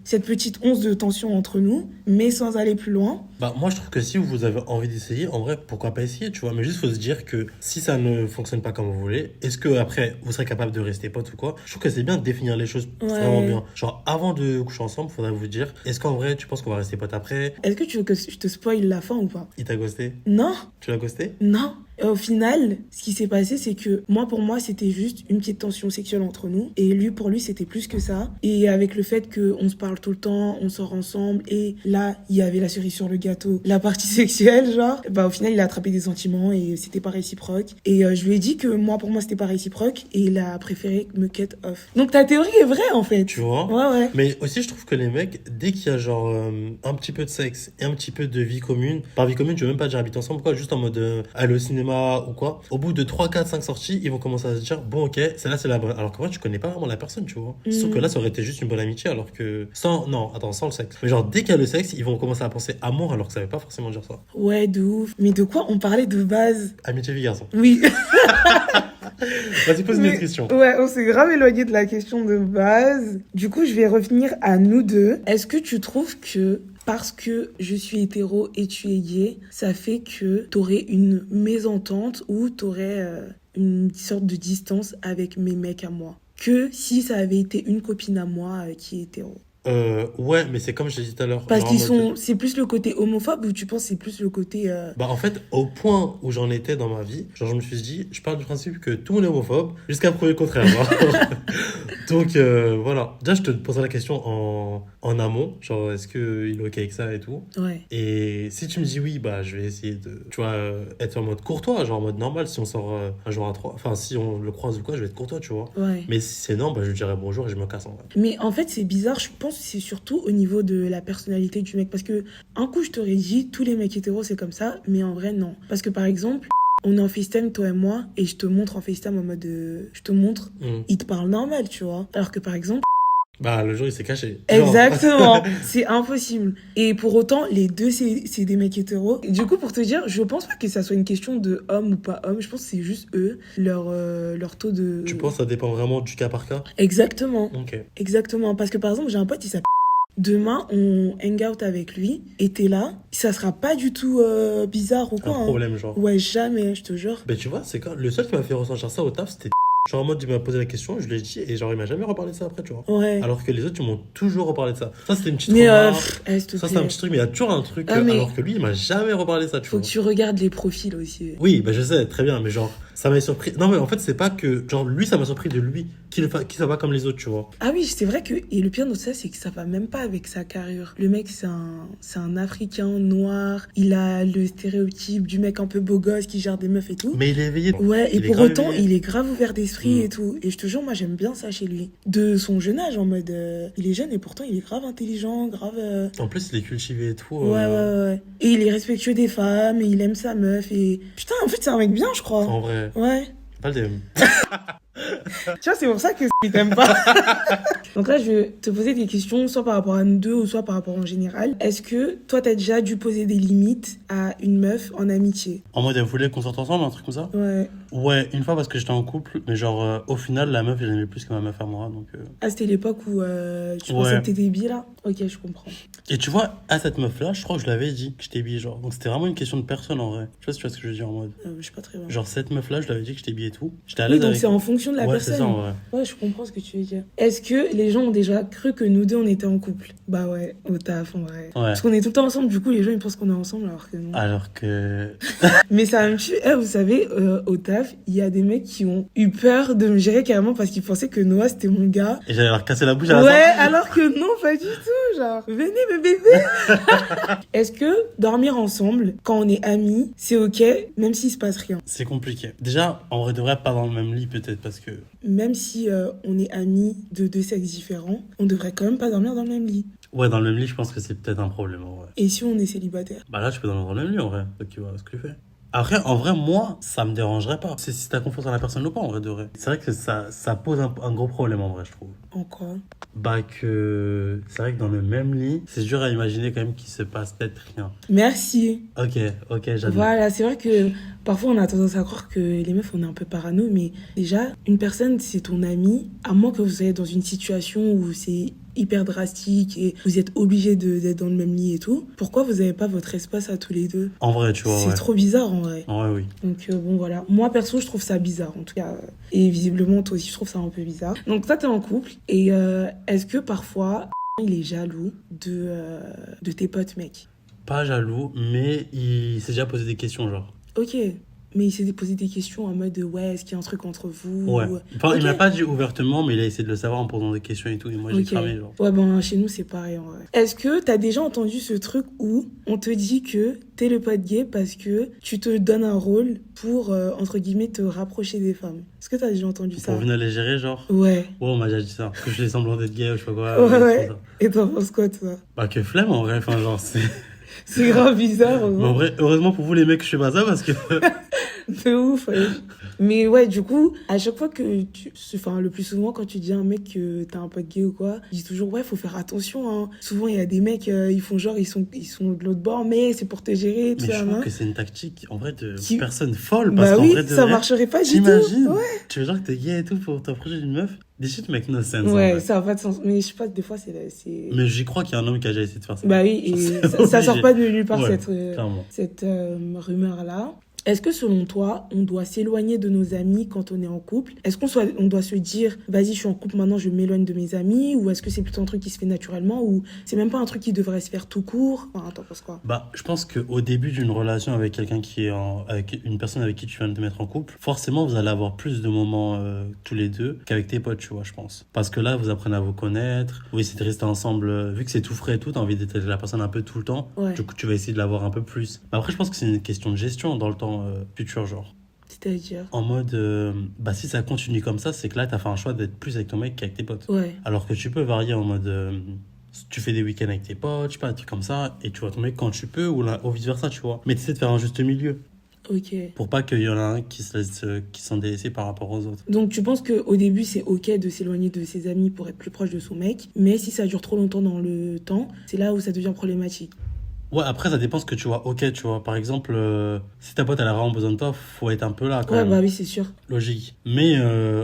cette petite once de tension entre nous, mais sans aller plus loin? Moi, je trouve que si vous avez envie d'essayer, en vrai, pourquoi pas essayer, tu vois. Mais juste, faut se dire que si ça ne fonctionne pas comme vous voulez, est-ce que après vous serez capable de rester pote ou quoi? Je trouve que c'est bien de définir les choses vraiment bien. Genre, avant de coucher ensemble, faudrait vous dire, est-ce qu'en vrai, tu penses qu'on va rester pote après? Est-ce que tu veux que je te spoil la fin ou pas? Il t'a ghosté? Non. Tu l'as ghosté? Non. Au final, ce qui s'est passé, c'est que pour moi, c'était juste une petite tension sexuelle entre nous. Et lui, pour lui, c'était plus que ça. Et avec le fait qu'on se parle tout le temps, on sort ensemble. Et là, il y avait la cerise sur le gâteau, la partie sexuelle, genre. Au final, il a attrapé des sentiments et c'était pas réciproque. Et je lui ai dit que pour moi, c'était pas réciproque. Et il a préféré me cut off. Donc ta théorie est vraie, en fait. Tu vois? Ouais. Mais aussi, je trouve que les mecs, dès qu'il y a genre un petit peu de sexe et un petit peu de vie commune, par vie commune, je veux même pas dire habiter ensemble, quoi, juste en mode aller au cinéma ou quoi, au bout de 3, 4, 5 sorties, ils vont commencer à se dire bon, ok, celle-là c'est la bonne. Alors que moi, tu connais pas vraiment la personne, tu vois. Sauf que là, ça aurait été juste une bonne amitié, alors que sans le sexe. Mais genre, dès qu'il y a le sexe, ils vont commencer à penser amour, alors que ça veut pas forcément dire ça. Ouais, de ouf. Mais de quoi on parlait de base? Amitié vie garçon. Oui. Vas-y, pose une autre question. Ouais, on s'est grave éloigné de la question de base. Du coup, je vais revenir à nous deux. Est-ce que tu trouves que parce que je suis hétéro et tu es gay, ça fait que t'aurais une mésentente ou t'aurais une sorte de distance avec mes mecs à moi? Que si ça avait été une copine à moi qui est hétéro? Ouais, mais c'est comme je l'ai dit tout à l'heure. Parce genre en qu'ils mode- sont... C'est plus le côté homophobe ou tu penses que c'est plus le côté... Bah, en fait, au point où j'en étais dans ma vie, genre, je me suis dit, je pars du principe que tout le monde est homophobe, jusqu'à prouver le contraire. Genre. Donc, voilà. Déjà, je te poserai la question en amont, genre, est-ce qu'il est OK avec ça et tout. Ouais. Et si tu me dis oui, bah, je vais essayer de, tu vois, être en mode courtois, genre en mode normal, si on sort un jour à trois, enfin, si on le croise ou quoi, je vais être courtois, tu vois. Ouais. Mais si c'est non, bah, je lui dirai bonjour et je me casse en vrai. Mais en fait, c'est bizarre. Je pense que c'est surtout au niveau de la personnalité du mec. Parce que, un coup, je t'aurais dit, tous les mecs hétéros, c'est comme ça. Mais en vrai, non. Parce que, par exemple, on est en FaceTime, toi et moi, et je te montre en FaceTime en mode... je te montre, il te parle normal, tu vois. Alors que, par exemple... Bah, le jour, il s'est caché. Genre. Exactement, c'est impossible. Et pour autant, les deux, c'est des mecs hétéros. Et du coup, pour te dire, je pense pas que ça soit une question de homme ou pas homme. Je pense que c'est juste eux, leur taux de... Tu penses que ça dépend vraiment du cas par cas? Exactement. Ok. Exactement. Parce que, par exemple, j'ai un pote, il s'appelle... Demain, on hang out avec lui, et t'es là, ça sera pas du tout bizarre ou quoi. Un problème, genre. Ouais, jamais, je te jure. Ben tu vois, c'est quand le seul qui m'a fait ressentir ça au taf, c'était genre en mode il m'a posé la question, je lui ai dit et genre il m'a jamais reparlé de ça après, tu vois. Ouais. Alors que les autres ils m'ont toujours reparlé de ça. Ça c'était une petite Mais remarque. s'il te Ça plaît. c'est un petit truc, mais il y a toujours un truc mais... alors que lui il m'a jamais reparlé de ça, tu Faut vois. que tu regardes les profils aussi. Oui, ben je sais très bien, mais genre ça m'a surpris. Non mais en fait c'est pas que genre lui ça m'a surpris de lui qu'il soit pas comme les autres, tu vois. Ah oui, c'est vrai que... Et le pire de ça, c'est que ça va même pas avec sa carrure. Le mec, c'est un Africain noir. Il a le stéréotype du mec un peu beau gosse qui gère des meufs et tout. Mais il est éveillé. Ouais, et Il est pour grave autant, éveillé. il est grave ouvert d'esprit et tout. Et je te jure, moi, j'aime bien ça chez lui. De son jeune âge, en mode... il est jeune et pourtant, il est grave intelligent, grave... En plus il est cultivé et tout. Ouais. Et il est respectueux des femmes, et il aime sa meuf, et... Putain, en fait, c'est un mec bien, je crois. En vrai. Ouais. Pas le DM. Tu vois, c'est pour ça que il t'aime pas. Donc là, je vais te poser des questions, soit par rapport à nous deux, ou soit par rapport en général. Est-ce que toi, t'as déjà dû poser des limites à une meuf en amitié? En mode elle voulait qu'on sorte ensemble, un truc comme ça? Ouais. Ouais, une fois parce que j'étais en couple, mais genre au final la meuf je l'aimais plus que ma meuf à moi, donc... Ah, c'était l'époque où tu pensais que t'étais bi, là? Ok, je comprends. Et tu vois, à cette meuf-là, je crois que je l'avais dit que j'étais bi, genre. Donc c'était vraiment une question de personne en vrai. Je sais pas si tu vois ce que je veux dire en mode. Je sais pas très bien. Genre cette meuf-là, je l'avais dit que j'étais bi et tout. J'étais à Oui, l'aise donc avec. c'est en fonction de la Ouais, personne. c'est ça en vrai. Ouais, je comprends ce que tu veux dire. Est-ce que les gens ont déjà cru que nous deux, on était en couple? Bah ouais, au taf, en vrai. Ouais. Parce qu'on est tout le temps ensemble, du coup, les gens, ils pensent qu'on est ensemble, alors que non. Alors que. Mais ça me tue. Vous savez, au taf, il y a des mecs qui ont eu peur de me gérer carrément parce qu'ils pensaient que Noah, c'était mon gars. Et j'allais leur casser la bouche à la Ouais, sortie. alors que non, pas du tout, genre, venez mes bébés. Est-ce que dormir ensemble, quand on est amis, c'est ok, même s'il se passe rien? C'est compliqué. Déjà, en vrai de vrai, pas dans le même lit peut-être parce que. Même si on est amis de deux sexes différents, on devrait quand même pas dormir dans le même lit. Ouais, dans le même lit, je pense que c'est peut-être un problème en vrai. Et si on est célibataire? Bah là, tu peux dormir dans le même lit en vrai. Donc tu vois ce que tu fais. Après, en vrai, moi, ça me dérangerait pas. C'est si t'as confiance en la personne ou pas, en vrai de vrai. C'est vrai que ça pose un gros problème en vrai, je trouve. En quoi? Bah que c'est vrai que dans le même lit, c'est dur à imaginer quand même qu'il se passe peut-être rien. Merci. Ok, j'admets. Voilà, c'est vrai que parfois on a tendance à croire que les meufs on est un peu parano, mais déjà, une personne c'est ton ami, à moins que vous soyez dans une situation où c'est hyper drastique et vous êtes obligé d'être dans le même lit et tout, pourquoi vous avez pas votre espace à tous les deux? En vrai, tu vois, C'est ouais. trop bizarre en vrai. En vrai, oui. Donc bon voilà, moi perso je trouve ça bizarre en tout cas, et visiblement toi aussi je trouve ça un peu bizarre. Donc toi t'es en couple et est-ce que parfois il est jaloux de tes potes mecs? Pas jaloux, mais il s'est déjà posé des questions, genre. Ok, mais il s'est posé des questions en mode ouais, est-ce qu'il y a un truc entre vous? Ouais. Enfin, il Ok. m'a pas dit ouvertement, mais il a essayé de le savoir en posant des questions et tout, et moi j'ai Ok. cramé, genre. Ouais, ben chez nous c'est pareil en vrai. Est-ce que t'as déjà entendu ce truc où on te dit que t'es le pote gay parce que tu te donnes un rôle pour, entre guillemets, te rapprocher des femmes? Est-ce que t'as déjà entendu ça? Pour venir les gérer, genre. Ouais. Ouais, on m'a déjà dit ça. Que je fais semblant d'être gay ou je sais pas quoi. Ouais. c'est ça. Et t'en penses quoi, toi? Bah, que flemme en vrai, enfin, genre, c'est. C'est grave bizarre. Mais en vrai, heureusement pour vous, les mecs, je fais pas ça parce que. De ouf, ouais. Mais ouais, du coup, à chaque fois que enfin, le plus souvent, quand tu dis à un mec que t'as un pote gay ou quoi, il dit toujours, ouais, faut faire attention, hein. Souvent, il y a des mecs, ils font genre, ils sont de l'autre bord, mais c'est pour te gérer, tout Mais ça, je hein. trouve que c'est une tactique, en vrai, de Qui- personne folle. Parce Bah qu'en oui, vrai, de ça vrai, marcherait pas du tout. t'imagines Ouais. Tu veux genre que t'es gay et tout pour t'approcher d'une meuf? Des shit make no sense. en Ouais, vrai. ça a pas de sens. Mais je sais pas, des fois, c'est... Mais j'y crois qu'il y a un homme qui a déjà essayé de faire ça. Bah oui, et C'est ça sort obligé. pas de nulle part, Ouais, cette clairement. rumeur-là. Est-ce que selon toi, on doit s'éloigner de nos amis quand on est en couple? Est-ce on doit se dire, vas-y, je suis en couple maintenant, je m'éloigne de mes amis? Ou est-ce que c'est plutôt un truc qui se fait naturellement? Ou c'est même pas un truc qui devrait se faire tout court? Enfin, t'en penses quoi? Bah, je pense qu'au début d'une relation avec quelqu'un avec une personne avec qui tu viens de te mettre en couple, forcément, vous allez avoir plus de moments tous les deux qu'avec tes potes, tu vois, je pense. Parce que là, vous apprenez à vous connaître, vous essayez de rester ensemble, vu que c'est tout frais et tout, t'as envie d'être avec la personne un peu tout le temps. Ouais. Du coup, tu vas essayer de l'avoir un peu plus. Mais après, je pense que c'est une question de gestion dans le temps futur, genre. C'est-à-dire? En mode, bah si ça continue comme ça, c'est que là, t'as fait un choix d'être plus avec ton mec qu'avec tes potes. Ouais. Alors que tu peux varier en mode, tu fais des week-ends avec tes potes, je sais pas, des trucs comme ça, et tu vois ton mec quand tu peux, ou vice-versa, tu vois. Mais tu essaies de faire un juste milieu. Ok. Pour pas qu'il y en a un qui se laisse, qui s'en délaisse par rapport aux autres. Donc tu penses qu'au début, c'est ok de s'éloigner de ses amis pour être plus proche de son mec, mais si ça dure trop longtemps dans le temps, c'est là où ça devient problématique. Ouais, après, ça dépend ce que tu vois. Ok, tu vois, par exemple, si ta pote, elle a vraiment besoin de toi, faut être un peu là, quand Ouais, même. bah oui, c'est sûr. Logique. Mais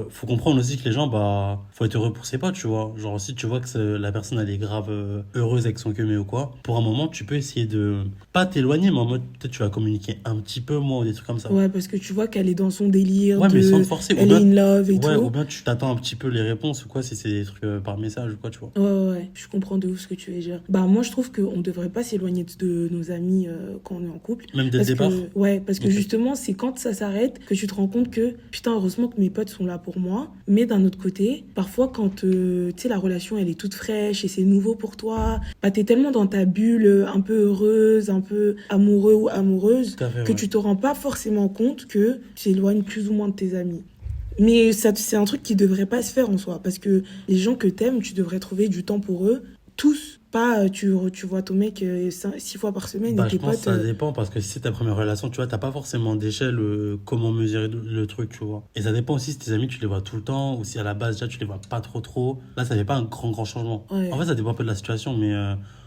faut comprendre aussi que les gens, bah, faut être heureux pour ses potes, tu vois. Genre, si tu vois que la personne, elle est grave heureuse avec son cumé ou quoi, pour un moment, tu peux essayer de pas t'éloigner, mais en mode, peut-être tu vas communiquer un petit peu moins ou des trucs comme ça. Ouais, parce que tu vois qu'elle est dans son délire Ouais, mais sans te forcer. elle est in love et Ouais, tout. ou bien tu t'attends un petit peu les réponses ou quoi, si c'est des trucs par message ou quoi, tu vois. Ouais, je comprends de ouf ce que tu veux dire. Bah moi, je trouve qu'on devrait pas s'éloigner de nos amis quand on est en couple. Même dès le départ. Ouais, parce que Ok. justement, c'est quand ça s'arrête que tu te rends compte que, putain, heureusement que mes potes sont là pour moi. Mais d'un autre côté, parfois quand, tu sais, la relation, elle est toute fraîche et c'est nouveau pour toi, bah t'es tellement dans ta bulle, un peu heureuse, un peu amoureux ou amoureuse, Tout à fait, que ouais. tu te rends pas forcément compte que tu t'éloignes plus ou moins de tes amis. Mais ça, c'est un truc qui devrait pas se faire en soi, parce que les gens que t'aimes, tu devrais trouver du temps pour eux, tous. Pas, tu vois ton mec 6 fois par semaine Bah, et je tes pense que potes. ça dépend parce que si c'est ta première relation, tu vois, t'as pas forcément d'échelle comment mesurer le truc, tu vois. Et ça dépend aussi si tes amis, tu les vois tout le temps ou si à la base, déjà, tu les vois pas trop. Là, ça fait pas un grand changement. Ouais. En fait, ça dépend un peu de la situation, mais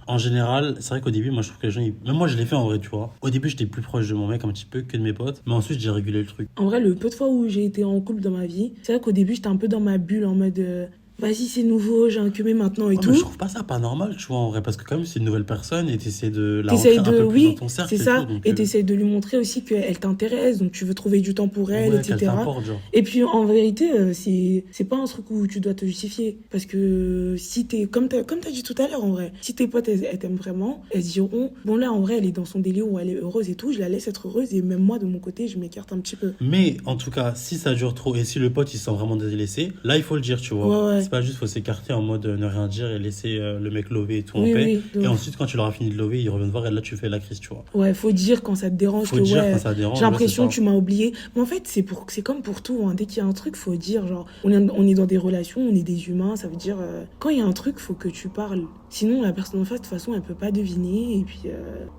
en général, c'est vrai qu'au début, moi, je trouve que les gens, même moi, je l'ai fait en vrai, tu vois. Au début, j'étais plus proche de mon mec un petit peu que de mes potes, mais ensuite, j'ai régulé le truc. En vrai, le peu de fois où j'ai été en couple dans ma vie, c'est vrai qu'au début, j'étais un peu dans ma bulle en mode vas-y, c'est nouveau, j'ai un cumé maintenant et Ouais, tout. mais je trouve pas ça pas normal, tu vois, en vrai, parce que quand même, c'est une nouvelle personne et t'essaies de la T'essayes rentrer un de, peu plus dans oui, ton cercle c'est et ça, tout. Donc, et t'essayes de lui montrer aussi qu'elle t'intéresse, donc tu veux trouver du temps pour elle, ouais, qu'elle etc. t'importe, genre. Et puis en vérité, c'est pas un truc où tu dois te justifier, parce que si t'es, comme t'as dit tout à l'heure en vrai, si tes potes elles t'aiment vraiment, elles se diront, bon là en vrai elle est dans son délire où elle est heureuse et tout, je la laisse être heureuse et même moi de mon côté je m'écarte un petit peu. Mais en tout cas, si ça dure trop et si le pote il se sent vraiment délaissé, là il faut le dire, tu vois. Ouais. C'est pas juste faut s'écarter en mode ne rien dire et laisser le mec lover et tout Oui, en paix. oui, donc. Et ensuite, quand tu l'auras fini de lover, il revient te voir et là tu fais la crise, tu vois. Ouais, faut dire quand ça te dérange Faut que dire ouais, quand ça dérange. j'ai l'impression ouais, que c'est tu m'as oublié. Mais en fait, c'est comme pour tout, hein. Dès qu'il y a un truc, faut dire genre on est dans des relations, on est des humains, ça veut dire quand il y a un truc, faut que tu parles. Sinon la personne en face de toute façon, elle peut pas deviner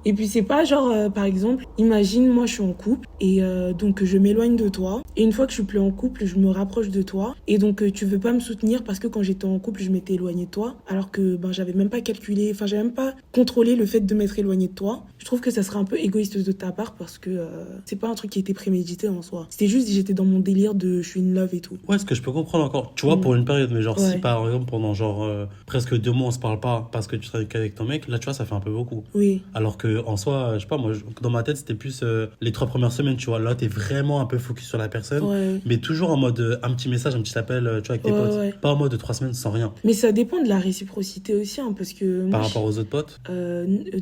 et puis c'est pas genre par exemple, imagine moi je suis en couple et donc je m'éloigne de toi et une fois que je suis plus en couple, je me rapproche de toi et donc tu veux pas me soutenir parce que quand j'étais en couple, je m'étais éloignée de toi alors que ben j'avais même pas calculé, enfin j'avais même pas contrôlé le fait de m'être éloignée de toi. Je trouve que ça serait un peu égoïste de ta part parce que c'est pas un truc qui était prémédité en soi. C'était juste j'étais dans mon délire de je suis in love et tout. Ouais, ce que je peux comprendre encore. Tu vois, pour une période, mais genre Ouais. si par exemple pendant genre presque 2 mois on se parle pas parce que tu travailles qu'avec ton mec, là tu vois, ça fait un peu beaucoup. Oui. Alors que en soi, je sais pas, moi dans ma tête c'était plus les 3 premières semaines, tu vois. Là t'es vraiment un peu focus sur la personne, Ouais. mais toujours en mode un petit message, un petit appel, tu vois, avec tes Ouais, potes. ouais. Pas en mode 3 semaines sans rien. Mais ça dépend de la réciprocité aussi, hein, parce que moi, Par rapport aux autres potes,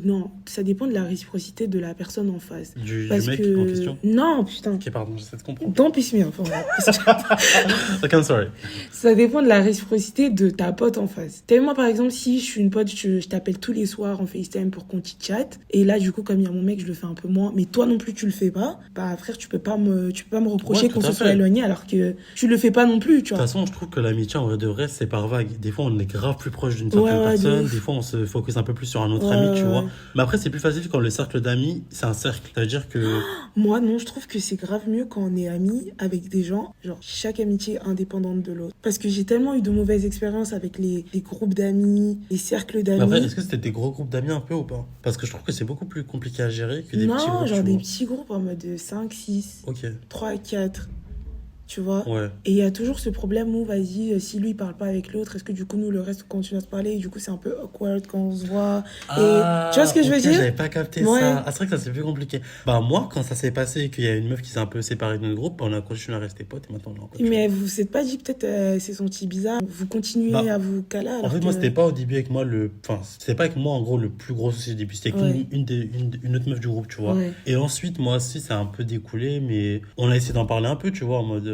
non, ça dépend de la réciprocité de la personne en face. du Parce mec que en question. non, putain. Ok, pardon, j'essaie de comprendre. Don't piss me off, en vrai. Parce que Ok, I'm sorry. ça dépend de la réciprocité de ta pote en face. Tellement, par exemple, si je suis une pote, je t'appelle tous les soirs en FaceTime pour qu'on chit-chat, et là, du coup, comme il y a mon mec, je le fais un peu moins, mais toi non plus, tu le fais pas, bah, frère, tu peux pas me reprocher Ouais, qu'on tout à se soit fait. éloigné alors que tu le fais pas non plus, tu De vois. toute façon, je trouve que l'amitié, en vrai de vrai, c'est par vague. Des fois, on est grave plus proche d'une certaine Ouais, de personne. ouf. Des fois, on se focus un peu plus sur un autre Ouais, ami, tu ouais, vois. ouais. Mais après, c'est plus facile quand le cercle d'amis, c'est un cercle. Ça veut dire que. Moi, non, je trouve que c'est grave mieux quand on est amis avec des gens, genre chaque amitié est indépendante de l'autre. Parce que j'ai tellement eu de mauvaises expériences avec les groupes d'amis, les cercles Mais d'amis. après, est-ce que c'était des gros groupes d'amis un peu ou pas? Parce que je trouve que c'est beaucoup plus compliqué à gérer que des petits Non, groupes, genre tu des vois. petits groupes en mode 5, 6, Ok. 3, 4. tu vois. Ouais. Et il y a toujours ce problème où, vas-y, si lui, il parle pas avec l'autre, est-ce que du coup, nous, le reste, on continue à se parler et du coup, c'est un peu awkward quand on se voit. Ah, et tu vois ce que je veux dire? j'avais pas capté ça. Ah, c'est vrai que ça c'est plus compliqué. Bah, moi, quand ça s'est passé et qu'il y a une meuf qui s'est un peu séparée de notre groupe, on a continué à rester potes et maintenant on est en couple. Mais vous vous êtes pas dit que peut-être c'est son petit bizarre, vous continuez à vous caler alors en fait, moi, c'était pas au début avec moi Enfin, c'était pas avec moi, en gros, le plus gros souci au début. C'était avec une autre meuf du groupe, tu vois. Ouais. Et ensuite, moi aussi, ça a un peu découlé, mais on a essayé d'en parler un peu, tu vois, en mode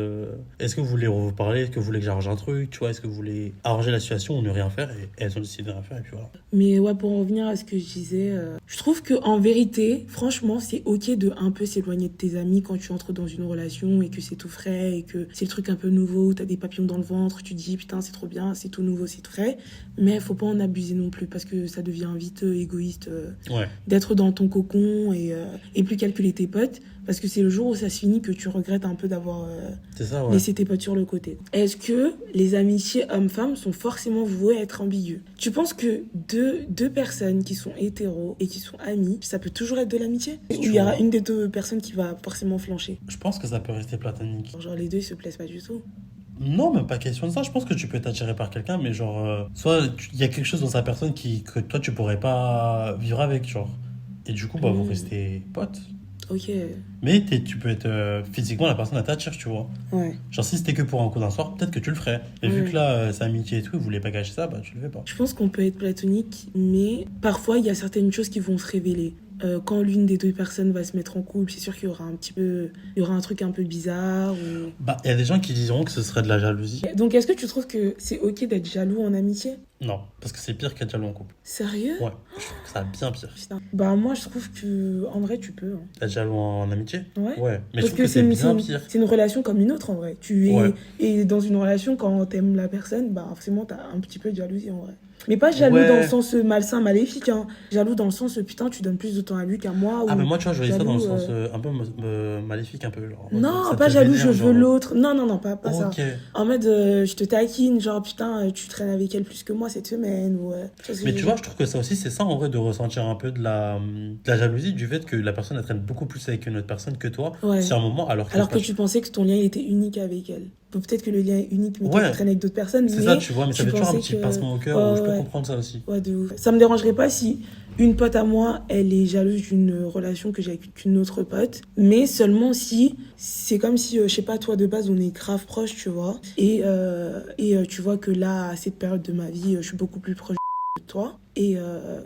est-ce que vous voulez vous parler? Est-ce que vous voulez que j'arrange un truc? Tu vois, est-ce que vous voulez arranger la situation ou ne rien faire? Et elles ont décidé de rien faire, et puis voilà. Mais ouais, pour en revenir à ce que je disais, je trouve que en vérité, franchement, c'est ok de un peu s'éloigner de tes amis quand tu entres dans une relation et que c'est tout frais et que c'est le truc un peu nouveau, t'as des papillons dans le ventre, tu te dis putain c'est trop bien, c'est tout nouveau, c'est tout frais. Mais faut pas en abuser non plus parce que ça devient vite égoïste d'être dans ton cocon et plus calculer tes potes. Parce que c'est le jour où ça se finit que tu regrettes un peu d'avoir laissé tes potes sur le côté. Est-ce que les amitiés hommes-femmes sont forcément vouées à être ambiguës? Tu penses que deux personnes qui sont hétéros et qui sont amies, ça peut toujours être de l'amitié? Ou il y aura une des deux personnes qui va forcément flancher? Je pense que ça peut rester platonique. Genre les deux ils se plaisent pas du tout? Non, même pas question de ça. Je pense que tu peux être attiré par quelqu'un, mais genre, soit il y a quelque chose dans sa personne que toi tu pourrais pas vivre avec, genre. Et du coup, bah, vous restez potes. Ok. Mais tu peux être physiquement la personne à t'attire, tu vois. Ouais. Genre si c'était que pour un coup d'un soir, peut-être que tu le ferais. Mais vu que là, c'est amitié et tout, vous voulez pas gâcher ça, bah tu le fais pas. Je pense qu'on peut être platonique, mais parfois il y a certaines choses qui vont se révéler. Quand l'une des deux personnes va se mettre en couple, c'est sûr qu'il y aura il y aura un truc un peu bizarre. Ou... Bah, il y a des gens qui diront que ce serait de la jalousie. Donc, est-ce que tu trouves que c'est ok d'être jaloux en amitié? Non, parce que c'est pire qu'être jaloux en couple. Sérieux? Ouais, je trouve que ça bien pire. Putain. Bah, moi, je trouve que, en vrai, tu peux. Hein. Être jaloux en amitié? Ouais. Ouais, mais parce je trouve que c'est bien pire. C'est une relation comme une autre, en vrai. Et dans une relation, quand t'aimes la personne, bah, forcément, t'as un petit peu de jalousie, en vrai. Mais pas jaloux dans le sens malsain, maléfique. Hein. Jaloux dans le sens, putain, tu donnes plus de temps à lui qu'à moi. Ah, mais moi, tu vois, je voyais ça dans le sens un peu maléfique, un peu. Genre, non, pas jaloux, je veux l'autre. Non, pas ça. En mode, je te taquine, genre, putain, tu traînes avec elle plus que moi cette semaine. Ou, mais tu vois, je trouve que ça aussi, c'est ça, en vrai, de ressentir un peu de la jalousie, du fait que la personne, elle traîne beaucoup plus avec une autre personne que toi, sur un moment, alors que tu pensais que ton lien, il était unique avec elle. Peut-être que le lien est unique, mais tu traînes avec d'autres personnes. C'est ça, tu vois, mais ça fait toujours un petit pincement au cœur, où je peux comprendre ça aussi. Ouais, de ouf. Ça me dérangerait pas si une pote à moi, elle est jalouse d'une relation que j'ai avec une autre pote, mais seulement si c'est comme si, je sais pas, toi de base, on est grave proche, tu vois, et tu vois que là, à cette période de ma vie, je suis beaucoup plus proche de toi. Et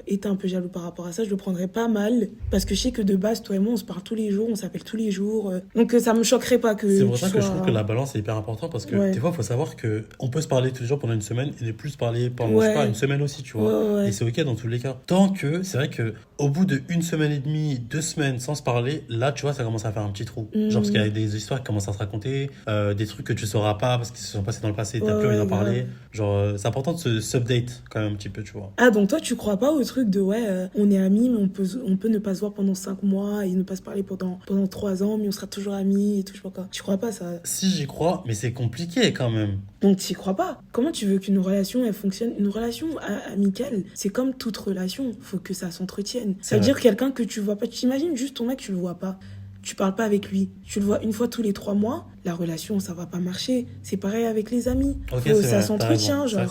t'es un peu jaloux par rapport à ça, je le prendrais pas mal parce que je sais que de base toi et moi on se parle tous les jours, on s'appelle tous les jours, donc ça me choquerait pas que c'est pour ça que je trouve que la balance est hyper importante parce que des fois il faut savoir que on peut se parler tous les jours pendant une semaine et ne plus se parler pendant je sais pas une semaine aussi, tu vois, et c'est ok dans tous les cas, tant que c'est vrai que au bout de 1 semaine et demie, 2 semaines sans se parler, là tu vois ça commence à faire un petit trou, genre parce qu'il y a des histoires qui commencent à se raconter, des trucs que tu sauras pas parce qu'ils se sont passés dans le passé, t'as plus envie d'en parler, genre c'est important de se update quand même un petit peu, tu vois. Ah, donc toi tu crois pas au truc de on est amis mais on peut ne pas se voir pendant 5 mois et ne pas se parler pendant 3 ans mais on sera toujours amis et tout, je sais pas quoi. Tu crois pas ça? Si, j'y crois, mais c'est compliqué quand même. Donc t'y crois pas? Comment tu veux qu'une relation elle fonctionne? Une relation amicale, c'est comme toute relation, faut que ça s'entretienne. Ça veut dire quelqu'un que tu vois pas, tu t'imagines juste ton mec, tu le vois pas. Tu parles pas avec lui, tu le vois une fois tous les 3 mois, la relation ça va pas marcher. C'est pareil avec les amis, ça s'entretient, genre.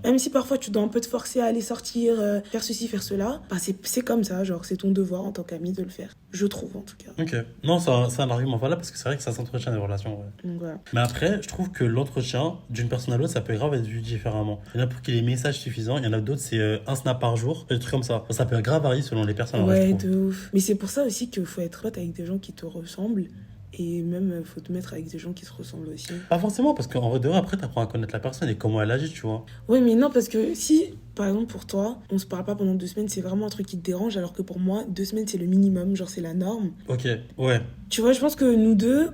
Même si parfois tu dois un peu te forcer à aller sortir, faire ceci, faire cela, bah c'est comme ça, genre c'est ton devoir en tant qu'ami de le faire. Je trouve en tout cas. Ok, non, c'est un argument valable parce que c'est vrai que ça s'entretient les relations. Donc, voilà. Mais après, je trouve que l'entretien d'une personne à l'autre, ça peut grave être vu différemment. Il y en a pour qu'il y ait des messages suffisants, il y en a d'autres, c'est un snap par jour, des trucs comme ça. Ça peut grave varier selon les personnes. Ouais, de ouf. Mais c'est pour ça aussi qu'il faut être pote avec des gens qui te ressemblent. Et même, faut te mettre avec des gens qui se ressemblent aussi. Pas forcément, parce qu'en vrai de vrai, après, t'apprends à connaître la personne et comment elle agit, tu vois. Ouais, mais non, parce que si, par exemple, pour toi, on se parle pas pendant 2 semaines, c'est vraiment un truc qui te dérange, alors que pour moi, 2 semaines, c'est le minimum, genre c'est la norme. Ok, ouais. Tu vois, je pense que nous deux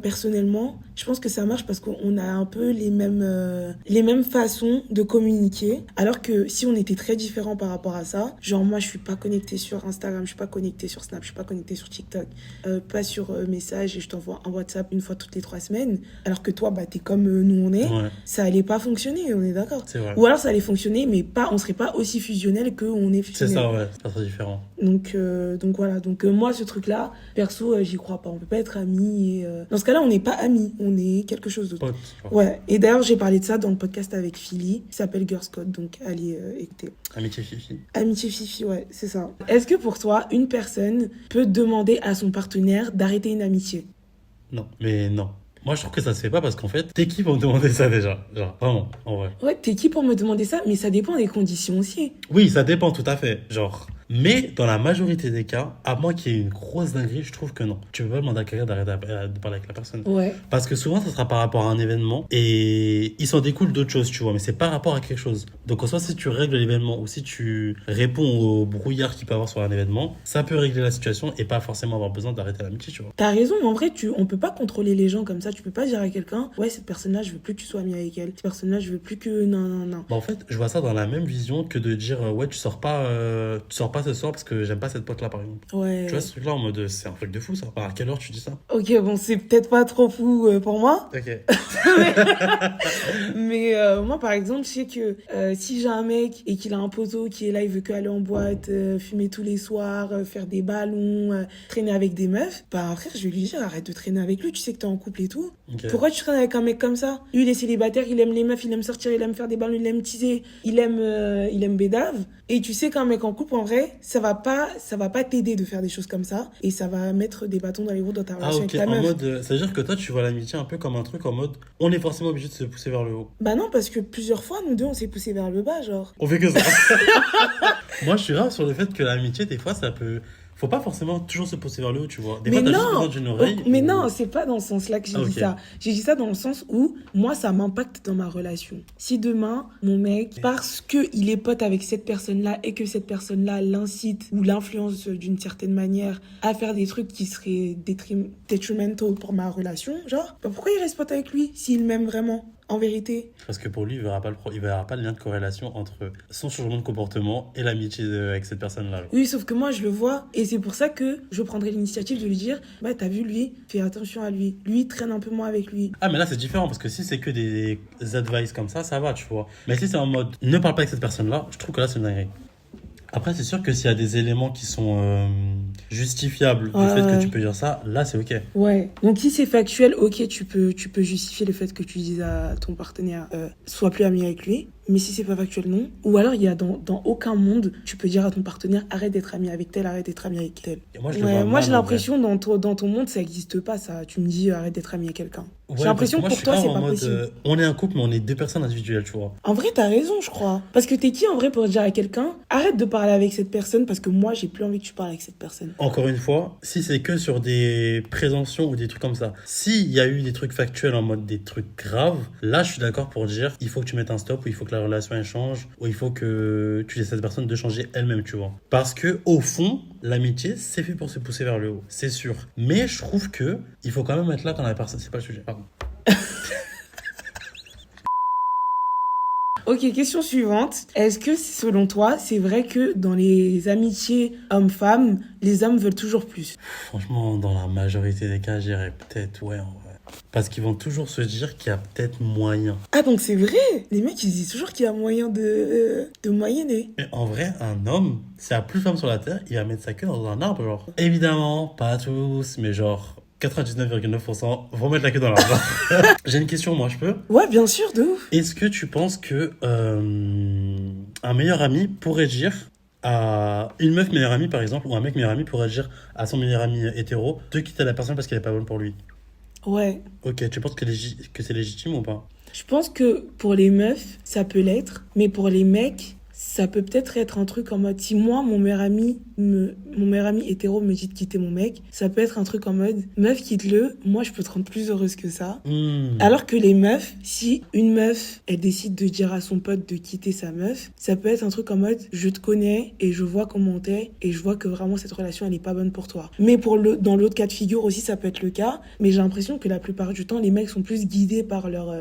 personnellement, je pense que ça marche parce qu'on a un peu les mêmes façons de communiquer. Alors que si on était très différents par rapport à ça, genre moi je suis pas connectée sur Instagram, je suis pas connectée sur Snap, je suis pas connectée sur TikTok, pas sur message et je t'envoie un WhatsApp une fois toutes les 3 semaines. Alors que toi, bah t'es comme nous on est, ça allait pas fonctionner, on est d'accord. C'est vrai. Ou alors ça allait fonctionner fonctionner, mais on serait pas aussi fusionnel qu'on est fusionnel. C'est ça, ouais, c'est pas très différent. Donc voilà, moi ce truc-là, perso, j'y crois pas. On peut pas être amis. Dans ce cas-là, on n'est pas amis, on est quelque chose d'autre. Pote. Ouais, et d'ailleurs, j'ai parlé de ça dans le podcast avec Philly, qui s'appelle Girls Code, donc allez écouter. Amitié Fifi. Amitié Fifi, ouais, c'est ça. Est-ce que pour toi, une personne peut demander à son partenaire d'arrêter une amitié? Non, mais non. Moi, je trouve que ça se fait pas parce qu'en fait, t'es qui pour me demander ça déjà? Genre, vraiment, en vrai. Ouais, t'es qui pour me demander ça? Mais ça dépend des conditions aussi. Oui, ça dépend tout à fait. Genre, mais dans la majorité des cas, à moins qu'il y ait une grosse dinguerie, je trouve que non. Tu peux pas demander à quelqu'un d'arrêter de parler avec la personne. Ouais. Parce que souvent, ça sera par rapport à un événement et il s'en découle d'autres choses, tu vois, mais c'est par rapport à quelque chose. Donc, en soit, si tu règles l'événement ou si tu réponds au brouillard qu'il peut avoir sur un événement, ça peut régler la situation et pas forcément avoir besoin d'arrêter l'amitié, tu vois. T'as raison, mais en vrai, on peut pas contrôler les gens comme ça. Tu peux pas dire à quelqu'un, ouais, cette personne-là, je veux plus que tu sois ami avec elle. Cette personne-là, je veux plus que. Non. Bah, en fait, je vois ça dans la même vision que de dire, ouais, tu sors pas ce soir parce que j'aime pas cette pote-là, par exemple. Ouais. Tu vois, ce truc-là en mode, c'est un truc de fou, ça. À quelle heure tu dis ça? Ok, bon, c'est peut-être pas trop fou pour moi. Ok. Mais moi, par exemple, je sais que si j'ai un mec et qu'il a un poteau qui est là, il veut que aller en boîte, fumer tous les soirs, faire des ballons, traîner avec des meufs, bah frère, je vais lui dire arrête de traîner avec lui, tu sais que t'es en couple et tout. Okay. Pourquoi tu traînes avec un mec comme ça? Lui, il est célibataire, il aime les meufs, il aime sortir, il aime faire des ballons, il aime teaser, il aime bédave. Et tu sais qu'un mec en couple, en vrai, ça va pas t'aider de faire des choses comme ça et ça va mettre des bâtons dans les roues dans ta relation avec ta meuf. Mode, ça veut dire que toi, tu vois l'amitié un peu comme un truc en mode on est forcément obligé de se pousser vers le haut. Bah non, parce que plusieurs fois, nous deux, on s'est poussé vers le bas, genre. On fait que ça. Moi, je suis grave sur le fait que l'amitié, des fois, ça peut. Faut pas forcément toujours se pousser vers le haut, tu vois. Des fois, t'as juste besoin d'une oreille. Mais non, c'est pas dans ce sens-là que j'ai dit ça. J'ai dit ça dans le sens où, moi, ça m'impacte dans ma relation. Si demain, mon mec, parce qu'il est pote avec cette personne-là et que cette personne-là l'incite ou l'influence d'une certaine manière à faire des trucs qui seraient detrimental pour ma relation, genre, bah pourquoi il reste pote avec lui s'il m'aime vraiment ? En vérité. Parce que pour lui, il verra pas le lien de corrélation entre son changement de comportement et l'amitié avec cette personne-là. Oui, sauf que moi, je le vois. Et c'est pour ça que je prendrai l'initiative de lui dire, bah, t'as vu, lui, fais attention à lui. Lui, traîne un peu moins avec lui. Ah, mais là, c'est différent. Parce que si c'est que des advice comme ça va, tu vois. Mais si c'est en mode, ne parle pas avec cette personne-là, je trouve que là, c'est une dinguerie. Après, c'est sûr que s'il y a des éléments qui sont justifiables du fait que tu peux dire ça, là, c'est ok. Ouais. Donc, si c'est factuel, ok, tu peux justifier le fait que tu dises à ton partenaire, sois plus ami avec lui. Mais si c'est pas factuel, non. Ou alors, il y a dans aucun monde, tu peux dire à ton partenaire, arrête d'être ami avec tel, arrête d'être ami avec tel. Et moi, j'ai l'impression, dans ton monde, ça existe pas, ça. Tu me dis, arrête d'être ami avec quelqu'un. Ouais, j'ai l'impression que pour toi, c'est pas possible. On est un couple, mais on est deux personnes individuelles, tu vois. En vrai, t'as raison, je crois. Parce que t'es qui, en vrai, pour dire à quelqu'un, arrête de parler avec cette personne parce que moi, j'ai plus envie que tu parles avec cette personne. Encore une fois, si c'est que sur des présomptions ou des trucs comme ça, s'il y a eu des trucs factuels en mode des trucs graves, là, je suis d'accord pour dire, il faut que tu mettes un stop ou il faut que la relation elle change ou il faut que tu laisses cette personne de changer elle-même, tu vois. Parce que, au fond, l'amitié, c'est fait pour se pousser vers le haut, c'est sûr. Mais je trouve que il faut quand même être là quand la personne... C'est pas le sujet, pardon. Ok, question suivante. Est-ce que, selon toi, c'est vrai que dans les amitiés hommes-femmes, les hommes veulent toujours plus? Franchement, dans la majorité des cas, j'irais peut-être ouais, en vrai. Parce qu'ils vont toujours se dire qu'il y a peut-être moyen. Ah, donc c'est vrai? Les mecs, ils disent toujours qu'il y a moyen de moyenner. Mais en vrai, un homme, s'il y a plus de femmes sur la Terre, il va mettre sa queue dans un arbre, genre. Évidemment, pas tous, mais genre... 99,9% vont mettre la queue dans l'arbre. J'ai une question, moi, je peux? Ouais, bien sûr, de ouf. Est-ce que tu penses que un meilleur ami pourrait dire à une meuf meilleure amie, par exemple, ou un mec meilleur ami pourrait dire à son meilleur ami hétéro de quitter la personne parce qu'elle est pas bonne pour lui? Ouais. Ok, tu penses que c'est légitime ou pas? Je pense que pour les meufs, ça peut l'être, mais pour les mecs... Ça peut peut-être être un truc en mode, si moi, mon meilleur ami hétéro me dit de quitter mon mec, ça peut être un truc en mode, meuf, quitte-le, moi, je peux te rendre plus heureuse que ça. Alors que les meufs, si une meuf, elle décide de dire à son pote de quitter sa meuf, ça peut être un truc en mode, je te connais et je vois comment t'es et je vois que vraiment cette relation, elle est pas bonne pour toi. Mais dans l'autre cas de figure aussi, ça peut être le cas, mais j'ai l'impression que la plupart du temps, les mecs sont plus guidés par leur...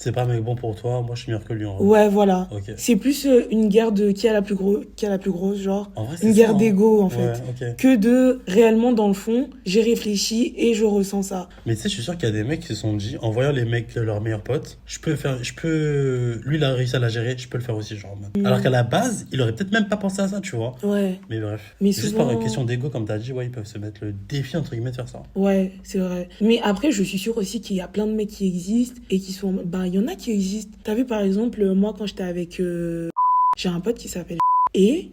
C'est pas un mec bon pour toi, moi je suis meilleur que lui en vrai. Ouais, voilà. Ok. C'est plus une guerre de qui a la plus grosse, genre. En vrai, c'est Une ça, guerre hein. d'ego, en Ouais, fait. ok. Que de, réellement, dans le fond, j'ai réfléchi et je ressens ça. Mais tu sais, je suis sûr qu'il y a des mecs qui se sont dit, en voyant les mecs, leurs meilleurs potes, lui il a réussi à la gérer, je peux le faire aussi, genre. En mode. Alors qu'à la base, il aurait peut-être même pas pensé à ça, tu vois. Ouais. Mais bref. Mais Juste souvent... par question d'ego, comme t'as dit, ouais, ils peuvent se mettre le défi, entre guillemets, de faire ça. Ouais, c'est vrai. Mais après, je suis sûre aussi qu'il y a plein de mecs qui existent et qui sont... Ben, il y en a qui existent. T'as vu, par exemple, moi, quand j'étais avec... j'ai un pote qui s'appelle... Et...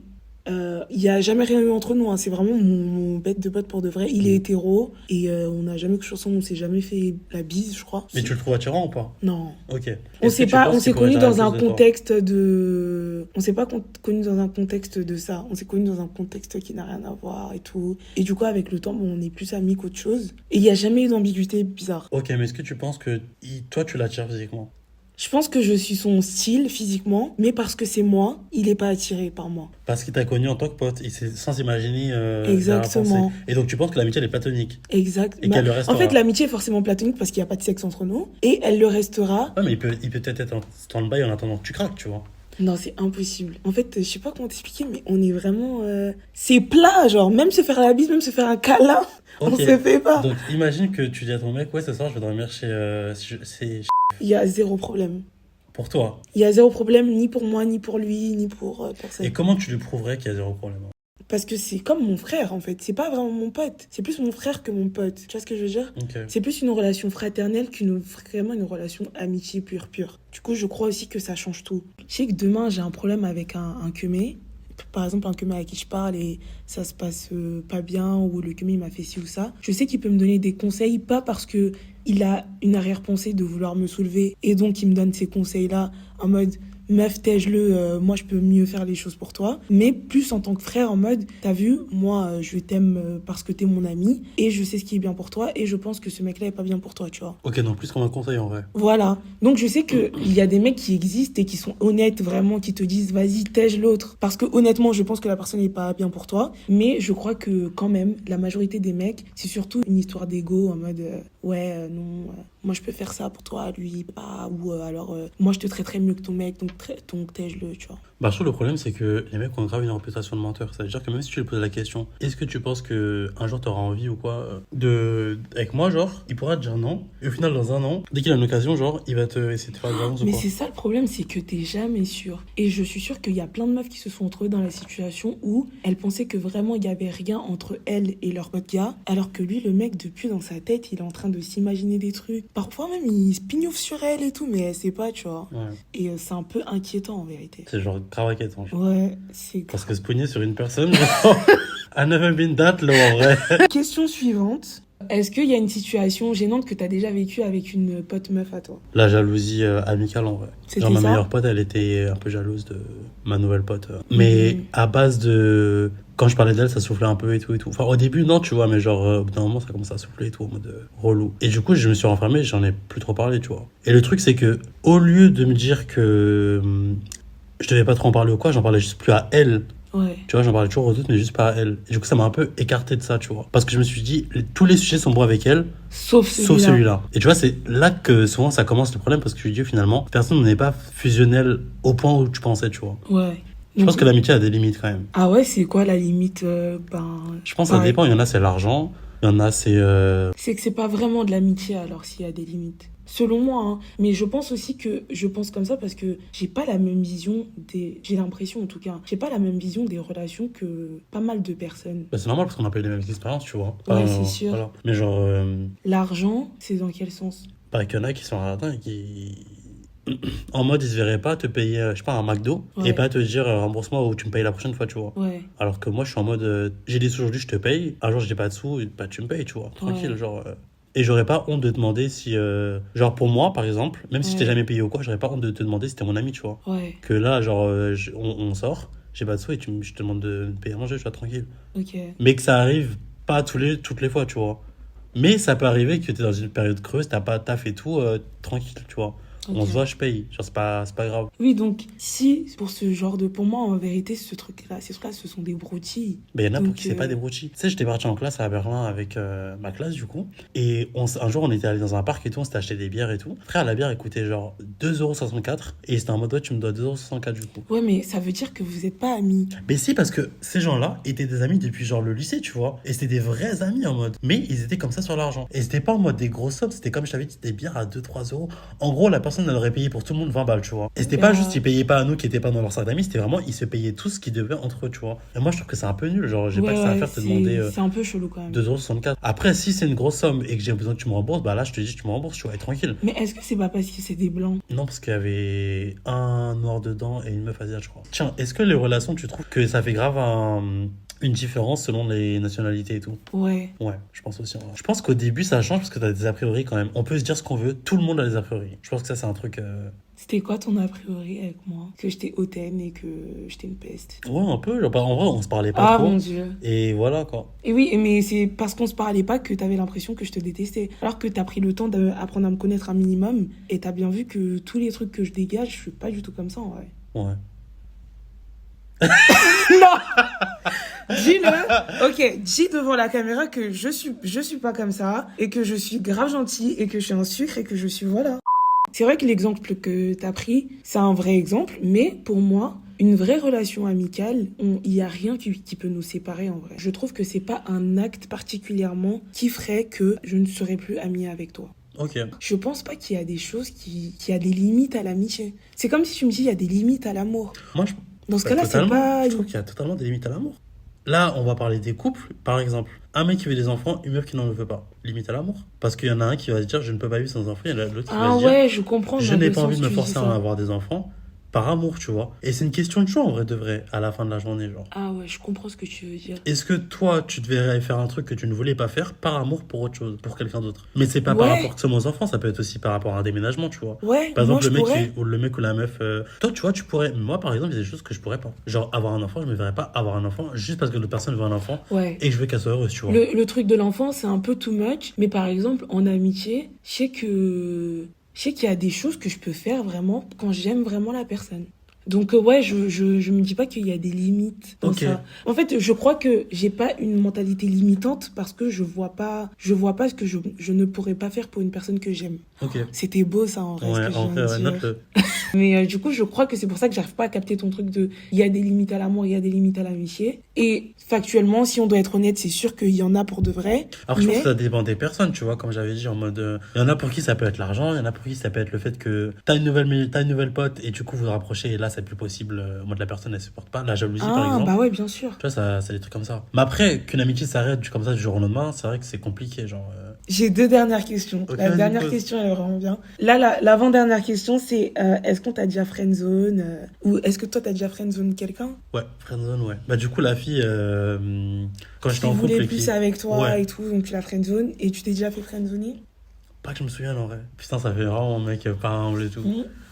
il y a jamais rien eu entre nous, hein. C'est vraiment mon bête de pote pour de vrai. Il est hétéro et on n'a jamais couché ensemble, on s'est jamais fait la bise, je crois. Mais tu le trouves attirant ou pas? Non. Ok. On s'est connus dans un contexte de... On s'est pas connus dans un contexte de ça. On s'est connus dans un contexte qui n'a rien à voir et tout. Et du coup, avec le temps, bon, on est plus amis qu'autre chose. Et il y a jamais eu d'ambiguïté bizarre. Ok, mais est-ce que tu penses que toi, tu l'attires physiquement? Je pense que je suis son style physiquement, mais parce que c'est moi, il est pas attiré par moi. Parce qu'il t'a connu en tant que pote, sans imaginer Exactement. Et donc tu penses que l'amitié elle est platonique. Exact. Et qu'elle le restera. En fait, l'amitié est forcément platonique parce qu'il n'y a pas de sexe entre nous. Et elle le restera. Ouais, mais il peut peut-être être en stand-by en attendant que tu craques, tu vois. Non, c'est impossible. En fait, je sais pas comment t'expliquer, mais on est vraiment... C'est plat, genre, même se faire la bise, même se faire un câlin, on se fait pas. Donc imagine que tu dis à ton mec, ouais, ce soir je vais dormir chez... Il y a zéro problème. Pour toi. Il y a zéro problème, ni pour moi, ni pour lui, ni pour personne. Et comment tu lui prouverais qu'il y a zéro problème? Parce que c'est comme mon frère, en fait. C'est pas vraiment mon pote. C'est plus mon frère que mon pote. Tu vois ce que je veux dire? Okay. C'est plus une relation fraternelle vraiment une relation amitié pure. Du coup, je crois aussi que ça change tout. Je sais que demain, j'ai un problème avec un keumé. Par exemple, un keumé avec qui je parle et ça se passe pas bien, ou le keumé il m'a fait ci ou ça. Je sais qu'il peut me donner des conseils, pas parce que il a une arrière-pensée de vouloir me soulever et donc il me donne ces conseils-là en mode meuf, tège-le, moi je peux mieux faire les choses pour toi. Mais plus en tant que frère, en mode, t'as vu, moi je t'aime parce que t'es mon ami et je sais ce qui est bien pour toi et je pense que ce mec-là est pas bien pour toi, tu vois. Ok, donc plus comme un conseil en vrai. Voilà. Donc je sais qu'il y a des mecs qui existent et qui sont honnêtes vraiment, qui te disent vas-y, tège l'autre. Parce que honnêtement, je pense que la personne n'est pas bien pour toi. Mais je crois que quand même, la majorité des mecs, c'est surtout une histoire d'ego en mode non, moi je peux faire ça pour toi, lui pas. Ou alors moi je te traiterais mieux que ton mec, donc tège-le, tu vois. Bah, je trouve le problème, c'est que les mecs ont grave une réputation de menteur. Ça veut dire que même si tu lui poses la question, est-ce que tu penses que un jour t'auras envie ou quoi avec moi, genre, il pourra te dire non. Et au final, dans un an, dès qu'il a une occasion, genre, il va essayer de te faire des avances ou Mais quoi. c'est ça le problème, c'est que t'es jamais sûr. Et je suis sûre qu'il y a plein de meufs qui se sont retrouvées dans la situation où elles pensaient que vraiment il y avait rien entre elles et leur pote gars, alors que lui, le mec, depuis dans sa tête, il est en train de s'imaginer des trucs. Parfois même, il se pignouffe sur elle et tout, mais elle sait pas, tu vois. Ouais. Et c'est un peu inquiétant en vérité. C'est genre grave inquiétant. Genre. Ouais, c'est grave. Parce que se pogner sur une personne, genre, I never been that low en vrai. Question suivante. Est-ce qu'il y a une situation gênante que t'as déjà vécue avec une pote meuf à toi? La jalousie amicale en vrai. C'était Genre ma ça meilleure pote, elle était un peu jalouse de ma nouvelle pote. Mais à base de... Quand je parlais d'elle, ça soufflait un peu et tout. Enfin, au début, non, tu vois, mais genre, au bout d'un moment, ça commençait à souffler et tout, en mode relou. Et du coup, je me suis renfermé, j'en ai plus trop parlé, tu vois. Et le truc, c'est que, au lieu de me dire que je devais pas trop en parler ou quoi, j'en parlais juste plus à elle. Ouais. Tu vois, j'en parlais toujours aux autres, mais juste pas à elle. Et du coup, ça m'a un peu écarté de ça, tu vois. Parce que je me suis dit, tous les sujets sont bons avec elle, sauf celui-là. Et tu vois, c'est là que souvent ça commence le problème, parce que je me dis, finalement, personne n'est pas fusionnel au point où tu pensais, tu vois. Ouais. Je pense que l'amitié a des limites quand même. Ah ouais, c'est quoi la limite Je pense que ça dépend. Il y en a, c'est l'argent. Il y en a, c'est... C'est que c'est pas vraiment de l'amitié alors s'il y a des limites. Selon moi, hein. Mais je pense aussi que je pense comme ça parce que j'ai pas la même vision j'ai l'impression en tout cas, j'ai pas la même vision des relations que pas mal de personnes. Bah, c'est normal parce qu'on n'a pas eu les mêmes expériences, tu vois. Ouais, c'est sûr. Voilà. Mais genre... L'argent, c'est dans quel sens? Bah, qu'il y en a qui sont radins et qui... En mode, ils se verraient pas te payer, je sais pas, un McDo et pas te dire rembourse-moi ou tu me payes la prochaine fois, tu vois. Ouais. Alors que moi, je suis en mode, j'ai des sous aujourd'hui, je te paye. Un jour, j'ai pas de sous, bah, tu me payes, tu vois. Tranquille, genre. Et j'aurais pas honte de demander si. Genre, pour moi, par exemple, même si je t'ai jamais payé ou quoi, j'aurais pas honte de te demander si t'es mon ami, tu vois. Ouais. Que là, genre, on sort, j'ai pas de sous et je te demande de me payer à manger, je suis tranquille. Ok. Mais que ça arrive pas toutes les fois, tu vois. Mais ça peut arriver que t'es dans une période creuse, t'as pas taf et tout, tranquille, tu vois. On se voit, je paye. Genre, c'est pas grave. Oui, donc, si, pour ce genre de... Pour moi, en vérité, ces trucs-là, ce sont des broutilles. Mais il y en a pour qui c'est pas des broutilles. Tu sais, j'étais parti en classe à Berlin avec ma classe, du coup. Et un jour, on était allé dans un parc et tout, on s'était acheté des bières et tout. Frère, la bière, elle coûtait genre 2,64 €. Et c'était en mode, ouais, tu me dois 2,64 € du coup. Ouais, mais ça veut dire que vous êtes pas amis. Mais si, parce que ces gens-là étaient des amis depuis genre le lycée, tu vois. Et c'était des vrais amis en mode. Mais ils étaient comme ça sur l'argent. Et c'était pas en mode des grosses sommes, c'était comme je t'avais dit, des bières à 2-3 €. En gros, la personne, elle aurait payé pour tout le monde 20 balles, tu vois. Et c'était pas juste, ils payaient pas à nous qui étaient pas dans leur cercle d'amis, c'était vraiment, ils se payaient tout ce qu'ils devaient entre eux, tu vois. Et moi, je trouve que c'est un peu nul, genre, j'ai pas que ça à faire te demander. C'est un peu chelou quand même. 2,64 €. Après, si c'est une grosse somme et que j'ai besoin que tu me rembourses, bah là, je te dis, tu me rembourses, tu vois, et tranquille. Mais est-ce que c'est pas parce que c'est des blancs? Non, parce qu'il y avait un noir dedans et une meuf asiatique, je crois. Tiens, est-ce que les relations, tu trouves que ça fait grave une différence selon les nationalités et tout? Ouais. Ouais, je pense aussi. Je pense qu'au début, ça change parce que t'as des a priori quand même. On peut se dire ce qu'on veut, tout le monde a des a priori. Je pense que ça, c'est un truc. C'était quoi ton a priori avec moi? Que j'étais hautaine et que j'étais une peste? Ouais, un peu. Genre, en vrai, on se parlait pas trop. Ah mon Dieu. Et voilà, quoi. Et oui, mais c'est parce qu'on se parlait pas que t'avais l'impression que je te détestais. Alors que t'as pris le temps d'apprendre à me connaître un minimum et t'as bien vu que tous les trucs que je dégage, je suis pas du tout comme ça en vrai. Ouais. Non! Dis-le. Ok, dis devant la caméra que je suis pas comme ça et que je suis grave gentille et que je suis un sucre et que je suis voilà. C'est vrai que l'exemple que t'as pris, c'est un vrai exemple, mais pour moi, une vraie relation amicale, il y a rien qui peut nous séparer en vrai. Je trouve que c'est pas un acte particulièrement qui ferait que je ne serais plus amie avec toi. Ok. Je pense pas qu'il y a des choses qui a des limites à l'amitié. C'est comme si tu me dis il y a des limites à l'amour. Moi, dans ce cas-là, c'est pas... Je trouve qu'il y a totalement des limites à l'amour. Là, on va parler des couples. Par exemple, un mec qui veut des enfants, une meuf qui n'en veut pas. Limite à l'amour. Parce qu'il y en a un qui va se dire je ne peux pas vivre sans enfants, il y en a l'autre qui va se dire ouais, je comprends. je n'ai pas envie de me forcer à avoir des enfants. Par amour, tu vois. Et c'est une question de choix, en vrai, de vrai, à la fin de la journée, genre. Ah ouais, je comprends ce que tu veux dire. Est-ce que toi, tu devrais faire un truc que tu ne voulais pas faire par amour pour autre chose, pour quelqu'un d'autre? Mais c'est pas par rapport seulement aux enfants, ça peut être aussi par rapport à un déménagement, tu vois. Ouais, par exemple, le mec ou la meuf... Toi, tu vois, tu pourrais... Moi, par exemple, il y a des choses que je pourrais pas. Genre, avoir un enfant, je me verrais pas avoir un enfant juste parce que l'autre personne veut un enfant et que je veux qu'elle soit heureuse, tu vois. Le truc de l'enfant, c'est un peu too much. Mais par exemple, en amitié, je sais qu'il y a des choses que je peux faire vraiment quand j'aime vraiment la personne. Donc ouais, je me dis pas qu'il y a des limites dans ça. En fait, je crois que j'ai pas une mentalité limitante parce que je vois pas ce que je ne pourrais pas faire pour une personne que j'aime. C'était beau ça en vrai. Ouais, en fait, note-le. Mais du coup, je crois que c'est pour ça que j'arrive pas à capter ton truc de il y a des limites à l'amour, il y a des limites à l'amitié. Et factuellement, si on doit être honnête, c'est sûr qu'il y en a pour de vrai. Alors je pense que ça dépend des personnes, tu vois, comme j'avais dit, en mode... Il y en a pour qui ça peut être l'argent, il y en a pour qui ça peut être le fait que t'as une nouvelle pote et du coup vous vous rapprochez et là c'est plus possible. Moi de la personne elle supporte pas, la jalousie par exemple. Ah bah ouais, bien sûr. Tu vois, ça, c'est des trucs comme ça. Mais après, qu'une amitié s'arrête comme ça du jour au lendemain, c'est vrai que c'est compliqué, genre... J'ai 2 dernières questions. La dernière question, elle est vraiment bien. Là, l'avant-dernière question, c'est est-ce qu'on t'a déjà friendzone ou est-ce que toi, t'as déjà friendzone quelqu'un? Ouais, friendzone, ouais. Bah, du coup, la fille, quand j'étais en couple... Qui voulait plus avec toi et tout, donc tu l'as friendzone. Et tu t'es déjà fait friendzoner? Pas que je me souvienne, en vrai. Putain, ça fait vraiment un mec pas humble et tout.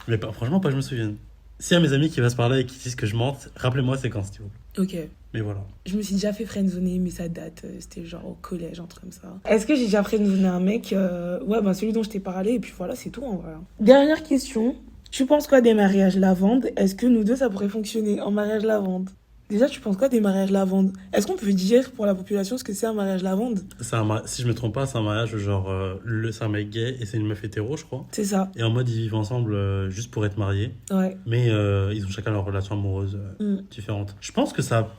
Mais franchement, pas que je me souvienne. S'il y a mes amis qui vont se parler et qui disent que je mente, rappelez-moi c'est quand, s'il vous plaît. Ok. Mais voilà. Je me suis déjà fait friendzoner, mais ça date. C'était genre au collège, un truc comme ça. Est-ce que j'ai déjà friendzoné un mec? Ouais, bah celui dont je t'ai parlé, et puis voilà, c'est tout en vrai. Dernière question. Tu penses quoi des mariages lavande? Est-ce que nous deux, ça pourrait fonctionner en mariage lavande? Déjà, tu penses quoi des mariages lavande? Est-ce qu'on peut dire pour la population ce que c'est un mariage lavande? Si je me trompe pas, c'est un mariage genre c'est un mec gay et c'est une meuf hétéro, je crois. C'est ça. Et en mode ils vivent ensemble juste pour être mariés. Ouais. Mais ils ont chacun leur relation amoureuse différente. Je pense que ça...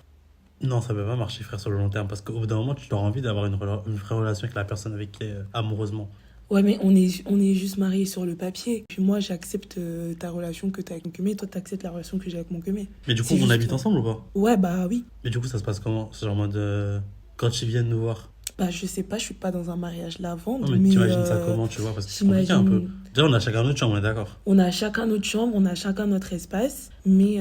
Non, ça peut pas marcher, frère, sur le long terme. Parce qu'au bout d'un moment, tu auras envie d'avoir une vraie relation avec la personne avec qui amoureusement. Ouais, mais on est juste mariés sur le papier. Puis moi, j'accepte ta relation que t'as avec mon cumé, et toi, t'acceptes la relation que j'ai avec mon cumé. Mais du coup, on habite ensemble ou pas? Ouais, bah oui. Mais du coup, ça se passe comment? C'est genre en mode... quand ils viennent nous voir? Bah, je sais pas, je suis pas dans un mariage lavande. Non, mais t'imagines ça comment, tu vois? Parce que c'est compliqué un peu. Déjà, on a chacun notre chambre, on est d'accord? On a chacun notre chambre, on a chacun notre espace, mais...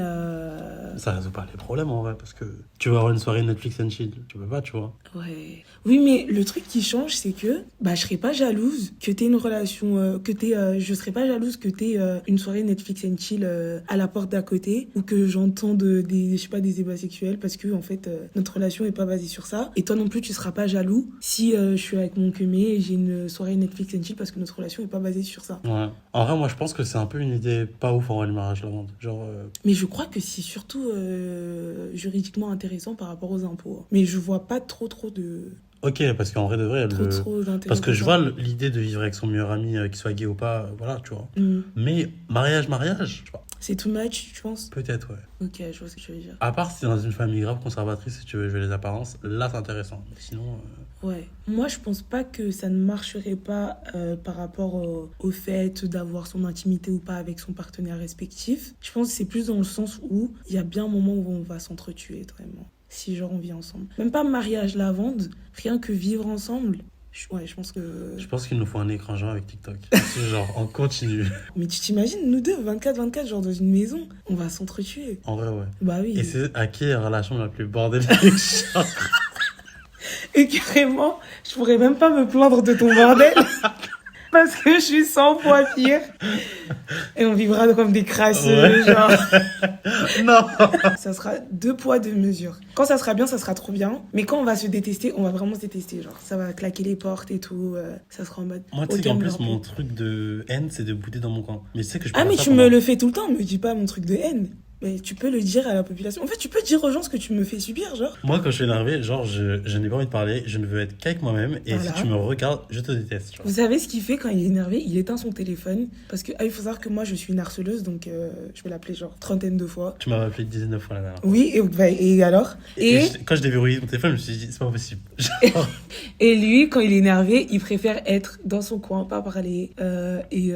Ça résout pas les problèmes, en vrai, parce que tu vas avoir une soirée Netflix and chill, tu peux pas, tu vois? Ouais. Oui, mais le truc qui change, c'est que bah, je serais pas jalouse que t'aies une relation... je serais pas jalouse que t'aies une soirée Netflix and chill à la porte d'à côté, ou que j'entende des ébats sexuels, parce que, en fait, notre relation est pas basée sur ça. Et toi non plus, tu seras pas jaloux si je suis avec mon cumé et j'ai une soirée Netflix and chill, parce que notre relation est pas basée sur ça. Ouais. En vrai, moi, je pense que c'est un peu une idée pas ouf en vrai, le mariage lavande. Genre. Mais je crois que c'est surtout juridiquement intéressant par rapport aux impôts. Mais je vois pas trop de. Ok, parce qu'en vrai de vrai, trop d'intérêt. parce que je vois l'idée de vivre avec son meilleur ami, qu'il soit gay ou pas, voilà, tu vois. Mais mariage, je sais pas. C'est too much, tu penses? Peut-être, ouais. Ok, je vois ce que tu veux dire. À part si c'est dans une famille grave conservatrice, si tu veux jouer les apparences, là c'est intéressant. Mais sinon. Ouais. Moi, je pense pas que ça ne marcherait pas par rapport au fait d'avoir son intimité ou pas avec son partenaire respectif. Je pense que c'est plus dans le sens où il y a bien un moment où on va s'entretuer, vraiment. Si genre on vit ensemble. Même pas mariage lavande, rien que vivre ensemble. Ouais, je pense que... Je pense qu'il nous faut un écran géant avec TikTok. Genre, on continue. Mais tu t'imagines, nous deux, 24-24, genre dans une maison, on va s'entretuer. En vrai, ouais. Bah oui. Et c'est à qui aura la chambre la plus bordélique? Et carrément, je pourrais même pas me plaindre de ton bordel. Parce que je suis 100 fois pire. Et on vivra comme des crasseux, ouais. Genre. Non. Ça sera 2 poids 2 mesures. Quand ça sera bien, ça sera trop bien. Mais quand on va se détester, on va vraiment se détester. Genre, ça va claquer les portes et tout. Ça sera en mode. Moi, tu sais qu'en plus, mon truc de haine, c'est de bouder dans mon coin. Mais tu sais que je peux mais tu me le fais tout le temps. Me dis pas mon truc de haine. Mais tu peux le dire à la population. En fait, tu peux dire aux gens ce que tu me fais subir, genre. Moi, quand je suis énervé, genre, je n'ai pas envie de parler, je ne veux être qu'avec moi-même. Et voilà. Si tu me regardes, je te déteste. Genre. Vous savez ce qu'il fait quand il est énervé? Il éteint son téléphone. Parce que, il faut savoir que moi, je suis une harceleuse, donc je vais l'appeler genre 30aine de fois. Tu m'as appelé 19 fois la dernière. Oui, et alors? Quand je déverrouillé mon téléphone, je me suis dit, c'est pas possible. Et lui, quand il est énervé, il préfère être dans son coin, pas parler. Et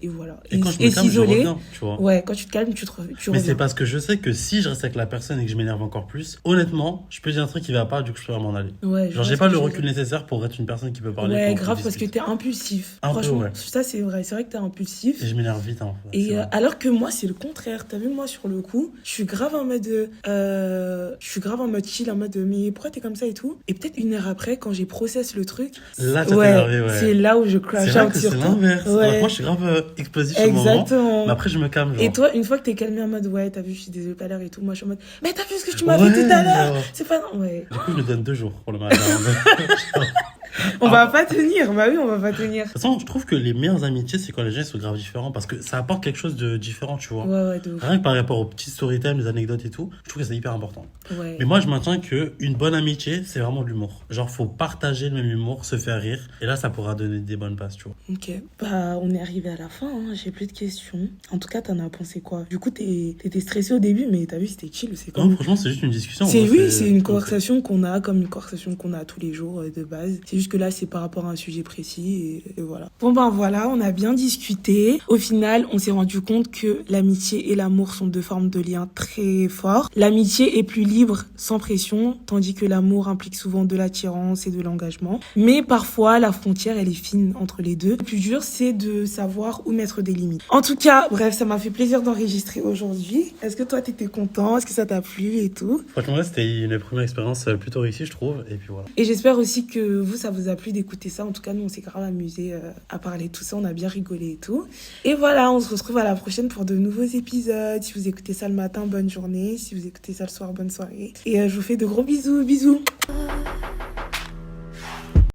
voilà. Et quand je me calme, je reviens, tu vois. Ouais, quand tu te calmes, tu reviens. Mais c'est parce que je sais que si je reste avec la personne et que je m'énerve encore plus, honnêtement, je peux dire un truc qui va pas, du coup je peux m'en aller. Ouais, genre j'ai pas le recul nécessaire pour être une personne qui peut parler. Ouais, grave, parce que t'es impulsif. Franchement, ça c'est vrai que t'es impulsif. Et je m'énerve vite. Hein, et alors que moi c'est le contraire. T'as vu, moi sur le coup, je suis grave en mode chill, en mode mais pourquoi t'es comme ça et tout. Et peut-être 1 heure après, quand j'ai process le truc, là t'as énervé, ouais. C'est là où je crash out sur toi. C'est l'inverse. Ouais. Moi je suis grave explosif sur le moment. Exactement. Mais après je me calme. Genre. Et toi, une fois que t'es calmé en mode ouais, t'as vu, je suis désolée tout à l'heure et tout, moi je suis en mode mais t'as vu ce que tu m'as fait tout à l'heure? C'est pas non. Ouais. Du coup, je me donne 2 jours pour le mariage. On va pas tenir, bah oui, on va pas tenir. De toute façon, je trouve que les meilleures amitiés, c'est quand les gens sont grave différents parce que ça apporte quelque chose de différent, tu vois. Ouais, de ouf. Rien que par rapport aux petits storytime, les anecdotes et tout, je trouve que c'est hyper important. Ouais. Mais moi, je maintiens qu'une bonne amitié, c'est vraiment de l'humour. Genre, faut partager le même humour, se faire rire, et là, ça pourra donner des bonnes passes, tu vois. Ok. Bah, on est arrivé à la fin, hein. J'ai plus de questions. En tout cas, t'en as pensé quoi? Du coup, t'étais stressé au début, mais t'as vu, c'était chill, c'est comme... Non, franchement, c'est juste une discussion. C'est une conversation qu'on a, comme une conversation qu'on a tous les jours de base. C'est juste que là, c'est par rapport à un sujet précis et voilà. Bon ben voilà, on a bien discuté. Au final, on s'est rendu compte que l'amitié et l'amour sont 2 formes de liens très forts. L'amitié est plus libre, sans pression, tandis que l'amour implique souvent de l'attirance et de l'engagement. Mais parfois, la frontière, elle est fine entre les deux. Le plus dur, c'est de savoir où mettre des limites. En tout cas, bref, ça m'a fait plaisir d'enregistrer aujourd'hui. Est-ce que toi, t'étais content? Est-ce que ça t'a plu et tout? Franchement, c'était une première expérience plutôt réussie, je trouve. Et puis voilà. Et j'espère aussi que vous, ça vous a plu d'écouter ça. En tout cas, nous, on s'est grave amusé à parler de tout ça. On a bien rigolé et tout. Et voilà, on se retrouve à la prochaine pour de nouveaux épisodes. Si vous écoutez ça le matin, bonne journée. Si vous écoutez ça le soir, bonne soirée. Et je vous fais de gros bisous. Bisous.